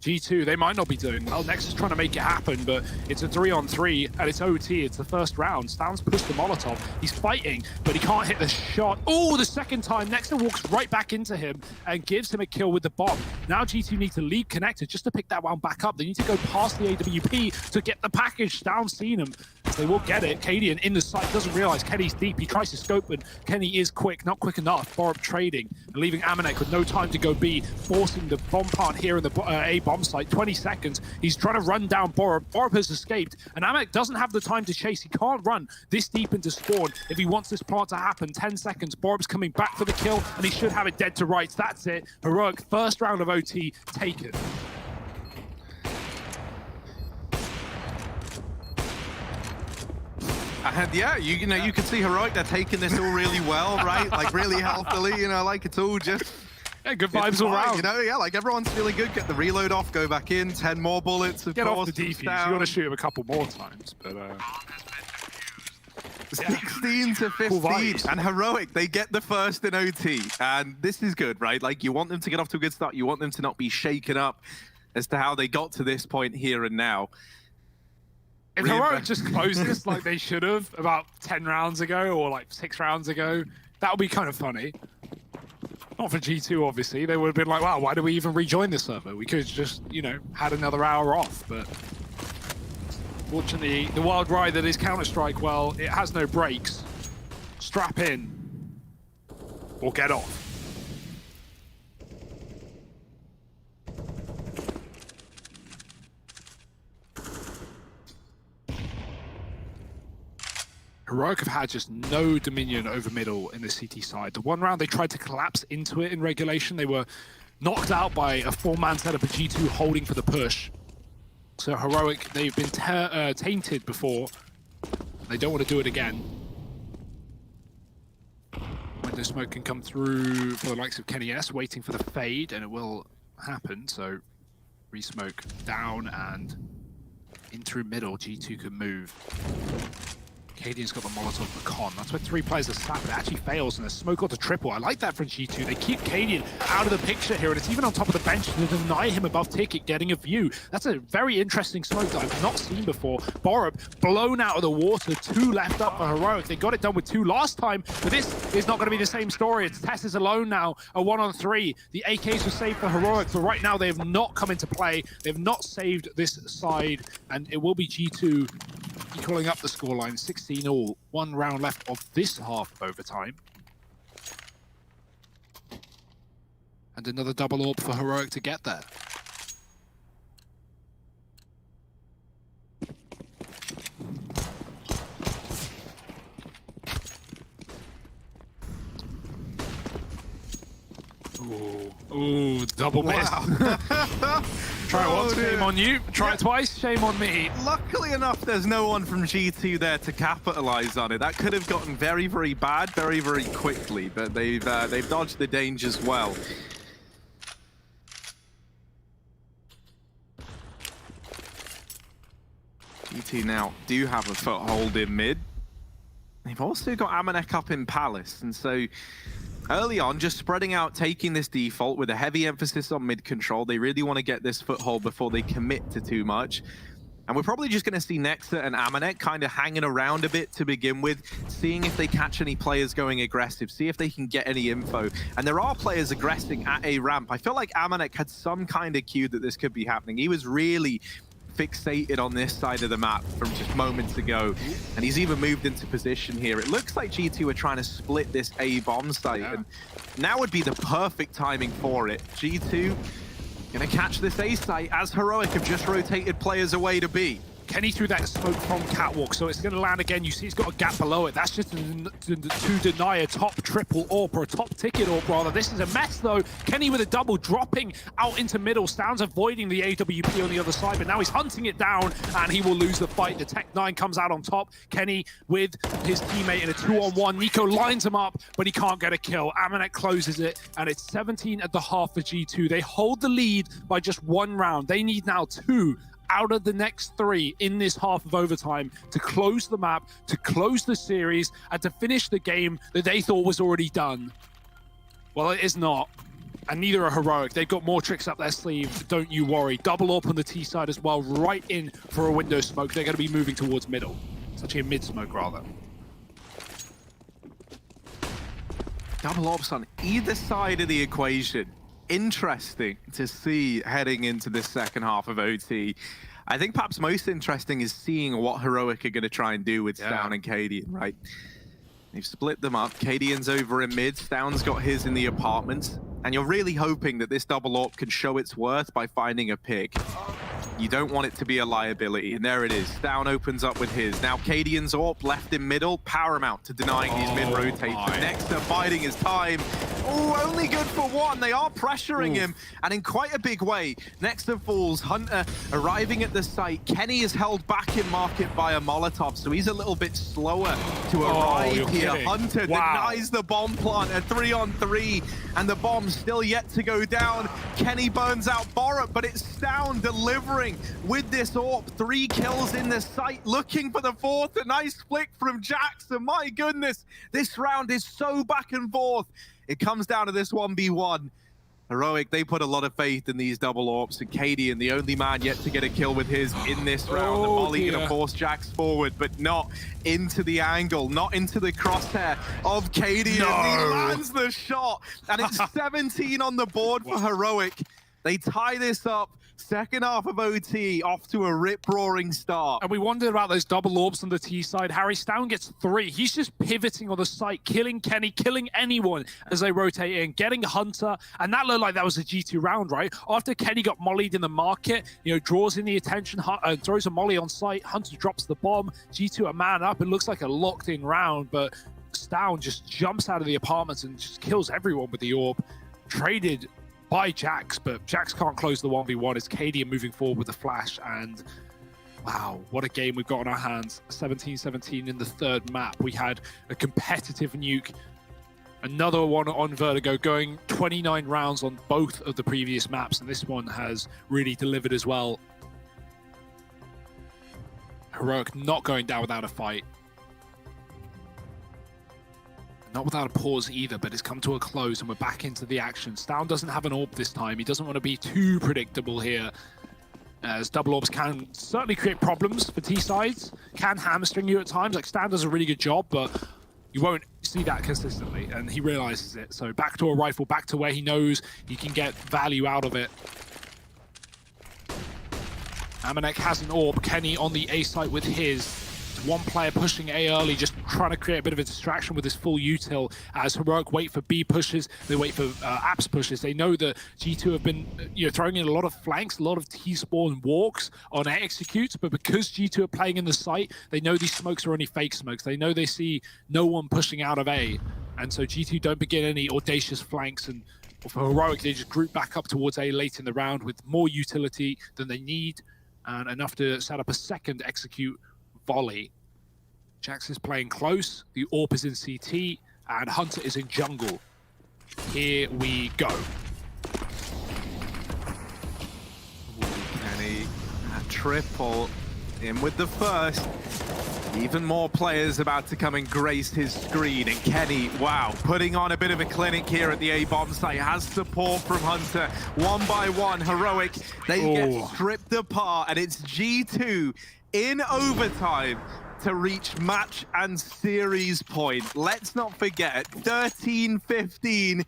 G2, they might not be doing well. Nex is trying to make it happen, but it's a 3-on-3, and it's OT. It's the first round. Stan's pushed the Molotov. He's fighting, but he can't hit the shot. Oh, the second time, Nexter walks right back into him and gives him a kill with the bomb. Now G2 need to leave connected just to pick that one back up. They need to go past the AWP to get the package. Stan's seen him. They will get it. Cadian in the site doesn't realize Kenny's deep. He tries to scope, and Kenny is quick, not quick enough. Borup trading and leaving Amanek with no time to go B, forcing the bomb plant here in the A bomb site. 20 seconds. He's trying to run down Borup. Borup has escaped, and Amanek doesn't have the time to chase. He can't run this deep into spawn if he wants this plant to happen. 10 seconds. Borup's coming back for the kill, and he should have it dead to rights. That's it. Heroic, first round of OT, take it. And yeah, you know, you can see Heroic, they're taking this all really well, right? Like really healthily, you know, like it's all just... Yeah, good vibes all around. You know, yeah, like everyone's feeling good. Get the reload off, go back in, 10 more bullets, of Get course. Get off the defuse. You want to shoot him a couple more times, but... 16 to 15, cool, and Heroic, they get the first in OT, and this is good, right? Like, you want them to get off to a good start. You want them to not be shaken up as to how they got to this point here and now. If Heroic just closed this like they should have about 10 rounds ago or like 6 rounds ago, that would be kind of funny. Not for G2, obviously. They would have been like, wow, why do we even rejoin this server? We could have just, you know, had another hour off. But fortunately, the wild ride that is Counter-Strike, well, it has no brakes. Strap in or get off. Heroic have had just no dominion over middle in the CT side. The one round they tried to collapse into it in regulation. They were knocked out by a 4-man setup of G2 holding for the push. So Heroic, they've been tainted before. They don't want to do it again. Window smoke can come through for the likes of Kenny S, waiting for the fade, and it will happen. So re-smoke down and in through middle, G2 can move. Cadian's got the Molotov for Con. That's where 3 players are sat, but it actually fails, and the smoke got to triple. I like that from G2. They keep Cadian out of the picture here, and it's even on top of the bench to deny him above Ticket getting a view. That's a very interesting smoke that I've not seen before. Borup blown out of the water, 2 left up for Heroic. They got it done with 2 last time, but this is not going to be the same story. It's Tess alone now, a 1-on-3. The AKs were saved for Heroic, but right now they have not come into play. They have not saved this side, and it will be G2 equaling up the scoreline, 16 all. 1 round left of this half of overtime. And another double AWP for Heroic to get there. Ooh, double miss. Wow. Try it once, shame on you. Try it twice, shame on me. Luckily enough, there's no one from G2 there to capitalize on it. That could have gotten very, very bad, very, very quickly, but they've dodged the dangers well. G2 now do have a foothold in mid. They've also got Amanek up in Palace, and so early on, just spreading out, taking this default with a heavy emphasis on mid control. They really want to get this foothold before they commit to too much. And we're probably just going to see Nexa and Amanek kind of hanging around a bit to begin with, seeing if they catch any players going aggressive, see if they can get any info. And there are players aggressing at a ramp. I feel like Amanek had some kind of cue that this could be happening. He was really fixated on this side of the map from just moments ago, and he's even moved into position here. It looks like G2 are trying to split this A bomb site, and now would be the perfect timing for it. G2 gonna catch this A site as Heroic have just rotated players away to B. Kenny threw that smoke from Catwalk, so it's going to land again. You see he's got a gap below it. That's just to deny a top triple AWP, or a top ticket AWP rather. This is a mess though. Kenny with a double dropping out into middle. Stound's avoiding the AWP on the other side, but now he's hunting it down and he will lose the fight. The Tech-9 comes out on top. Kenny with his teammate in a 2-on-1. Nico lines him up, but he can't get a kill. Amanek closes it, and it's 17 at the half for G2. They hold the lead by just 1 round. They need now 2 out of the next 3 in this half of overtime to close the map, to close the series, and to finish the game that they thought was already done. Well, it is not. And neither are Heroic. They've got more tricks up their sleeve, don't you worry. Double up on the T side as well, right in for a window smoke. They're going to be moving towards middle. It's actually a mid smoke rather. Double ops on either side of the equation. Interesting to see heading into this second half of OT. I think perhaps most interesting is seeing what Heroic are going to try and do with Stound and Cadian, right? They've split them up. Cadian's over in mid, Stound's got his in the apartments, and you're really hoping that this double AWP can show its worth by finding a pick. You don't want it to be a liability, and there it is. Stound opens up with his. Now Cadian's AWP left in middle, paramount to denying these mid-rotates. Nexa biding his time. Oh, only good for 1. They are pressuring him, and in quite a big way. Nexa falls, Hunter arriving at the site. Kenny is held back in market by a Molotov, so he's a little bit slower to arrive here. Kidding. Hunter denies the bomb plant, a 3-on-3, and the bomb's still yet to go down. Kenny burns out Borat, but it's Stound delivering with this AWP. 3 kills in the site, looking for the 4th. A nice flick from Jackson. My goodness, this round is so back and forth. It comes down to this 1v1. Heroic, they put a lot of faith in these double AWPs, and Cadian, the only man yet to get a kill with his in this round. The Molly gonna force Jax forward, but not into the angle, not into the crosshair of Cadian. He lands the shot, and it's 17 on the board for Heroic. They tie this up. Second half of OT off to a rip-roaring start. And we wondered about those double AWPs on the T side. Harry Stound gets 3. He's just pivoting on the site, killing Kenny, killing anyone as they rotate in, getting Hunter. And that looked like that was a G2 round, right? After Kenny got mollied in the market, draws in the attention, throws a molly on site, Hunter drops the bomb, G2 a man up. It looks like a locked-in round, but Stound just jumps out of the apartments and just kills everyone with the AWP. Traded by Jax, but Jax can't close the 1v1. It's Cadian moving forward with the flash, and wow, what a game we've got on our hands. 17-17 in the 3rd map. We had a competitive nuke, another one on Vertigo, going 29 rounds on both of the previous maps, and this one has really delivered as well. Heroic not going down without a fight. Not without a pause either, but it's come to a close and we're back into the action. Stound doesn't have an AWP this time. He doesn't want to be too predictable here, as double AWPs can certainly create problems for T sides, can hamstring you at times. Like Stound does a really good job, but you won't see that consistently, and he realizes it. So back to a rifle, back to where he knows he can get value out of it. Amanek has an AWP. Kenny on the A site with his. One player pushing A early, just trying to create a bit of a distraction with his full util. As Heroic wait for B pushes, they wait for apps pushes. They know that G2 have been throwing in a lot of flanks, a lot of T-spawn walks on executes, but because G2 are playing in the site, they know these smokes are only fake smokes. They know they see no one pushing out of A, and so G2 don't begin any audacious flanks, and for Heroic, they just group back up towards A late in the round with more utility than they need, and enough to set up a second execute volley. Jax is playing close, the AWP is in CT, and Hunter is in jungle. Here we go. Kenny, a triple in with the first. Even more players about to come and grace his screen, and Kenny, wow, putting on a bit of a clinic here at the A bomb site, has support from Hunter. 1 by 1, Heroic, they get stripped apart, and it's G2 in overtime to reach match and series point. Let's not forget, 13-15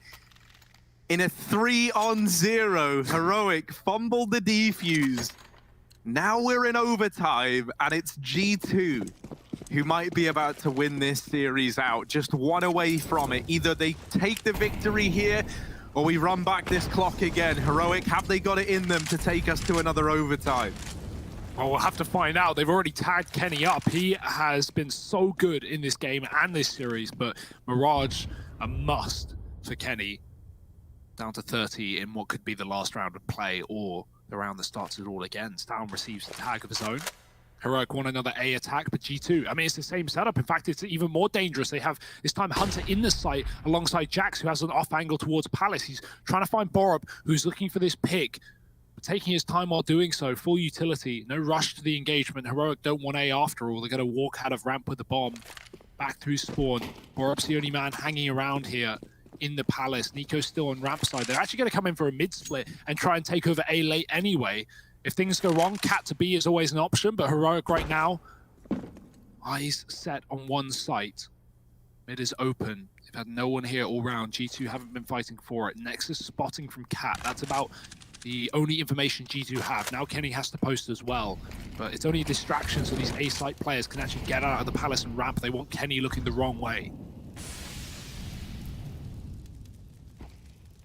in a 3-on-0. Heroic fumbled the defuse. Now we're in overtime, and it's G2 who might be about to win this series out. Just one away from it. Either they take the victory here, or we run back this clock again. Heroic, have they got it in them to take us to another overtime? Well, we'll have to find out. They've already tagged Kenny up. He has been so good in this game and this series, but Mirage, a must for Kenny. Down to 30 in what could be the last round of play, or the round that starts it all again. Stalin receives the tag of his own. Heroic won another A attack, but G2, I mean, it's the same setup. In fact, it's even more dangerous. They have, this time, Hunter in the site alongside Jax, who has an off angle towards Palace. He's trying to find Borup, who's looking for this pick, but taking his time while doing so. Full utility, no rush to the engagement. Heroic don't want A after all. They're going to walk out of ramp with the bomb. Back through spawn. Borup's the only man hanging around here in the Palace. Nico's still on ramp side. They're actually going to come in for a mid split and try and take over A late anyway. If things go wrong, cat to B is always an option, but Heroic right now, eyes set on one site. Mid is open. They've had no one here all round. G2 haven't been fighting for it. Nexus spotting from cat. That's about the only information G2 have. Now Kenny has to post as well, but it's only a distraction so these A site players can actually get out of the Palace and ramp. They want Kenny looking the wrong way.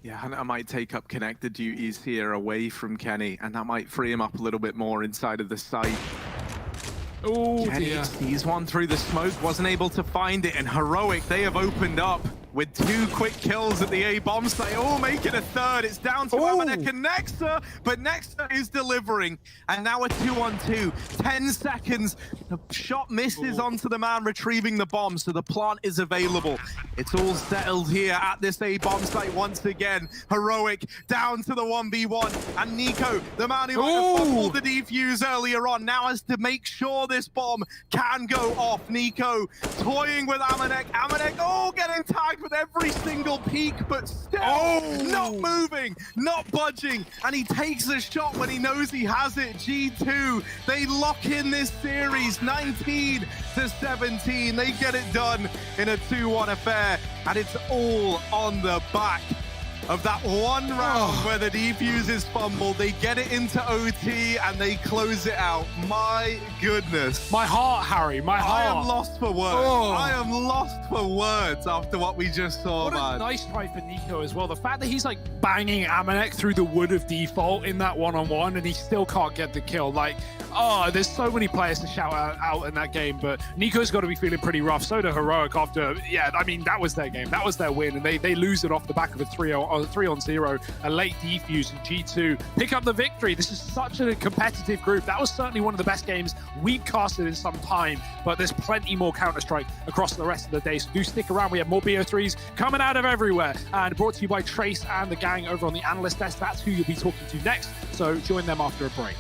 Yeah, Hunter might take up connector duties here away from Kenny, and that might free him up a little bit more inside of the site. Oh, Kenny dear. sees one through the smoke, wasn't able to find it, and Heroic, they have opened up with 2 quick kills at the A bomb site. Oh, make it a third. It's down to Amanek and Nexa, but Nexa is delivering. And now a 2-on-2. 10 seconds. The shot misses onto the man retrieving the bomb, so the plant is available. It's all settled here at this A bomb site once again. Heroic down to the 1v1. And Nico, the man who might have fumbled the defuse earlier on, now has to make sure this bomb can go off. Nico toying with Amanek. Amanek, getting tagged with every single peak, but still not moving, not budging, and he takes a shot when he knows he has it. G2, they lock in this series 19-17. They get it done in a 2-1 affair, and it's all on the back of that one round where the defuse is fumbled. They get it into OT and they close it out. My goodness. My heart, Harry, my heart. I am lost for words. I am lost for words after what we just saw, What a nice try for Nico as well. The fact that he's like banging Amanek through the wood of default in that one-on-one and he still can't get the kill. Like, there's so many players to shout out in that game, but Nico's got to be feeling pretty rough. So do Heroic after, I mean, that was their game. That was their win, and they lose it off the back of a 3-on-0, a late defuse, and G2 pick up the victory. This is such a competitive group. That was certainly one of the best games we've casted in some time, but there's plenty more Counter-Strike across the rest of the day, so do stick around. We have more BO3s coming out of everywhere, and brought to you by Trace and the gang over on the analyst desk. That's who you'll be talking to next, so join them after a break.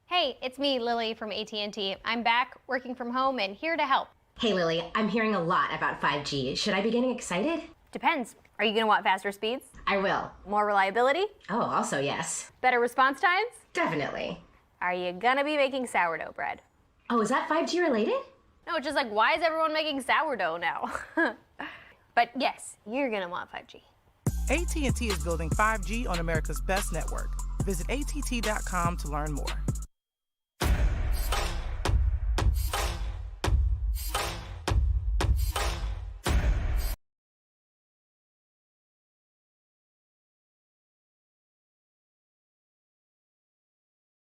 Hey, it's me, Lily from AT&T. I'm back, working from home, and here to help. Hey, Lily, I'm hearing a lot about 5G. Should I be getting excited? Depends. Are you gonna want faster speeds? I will. More reliability? Oh, also yes. Better response times? Definitely. Are you gonna be making sourdough bread? Oh, is that 5G related? No, it's just like, why is everyone making sourdough now? But yes, you're gonna want 5G. AT&T is building 5G on America's best network. Visit att.com to learn more.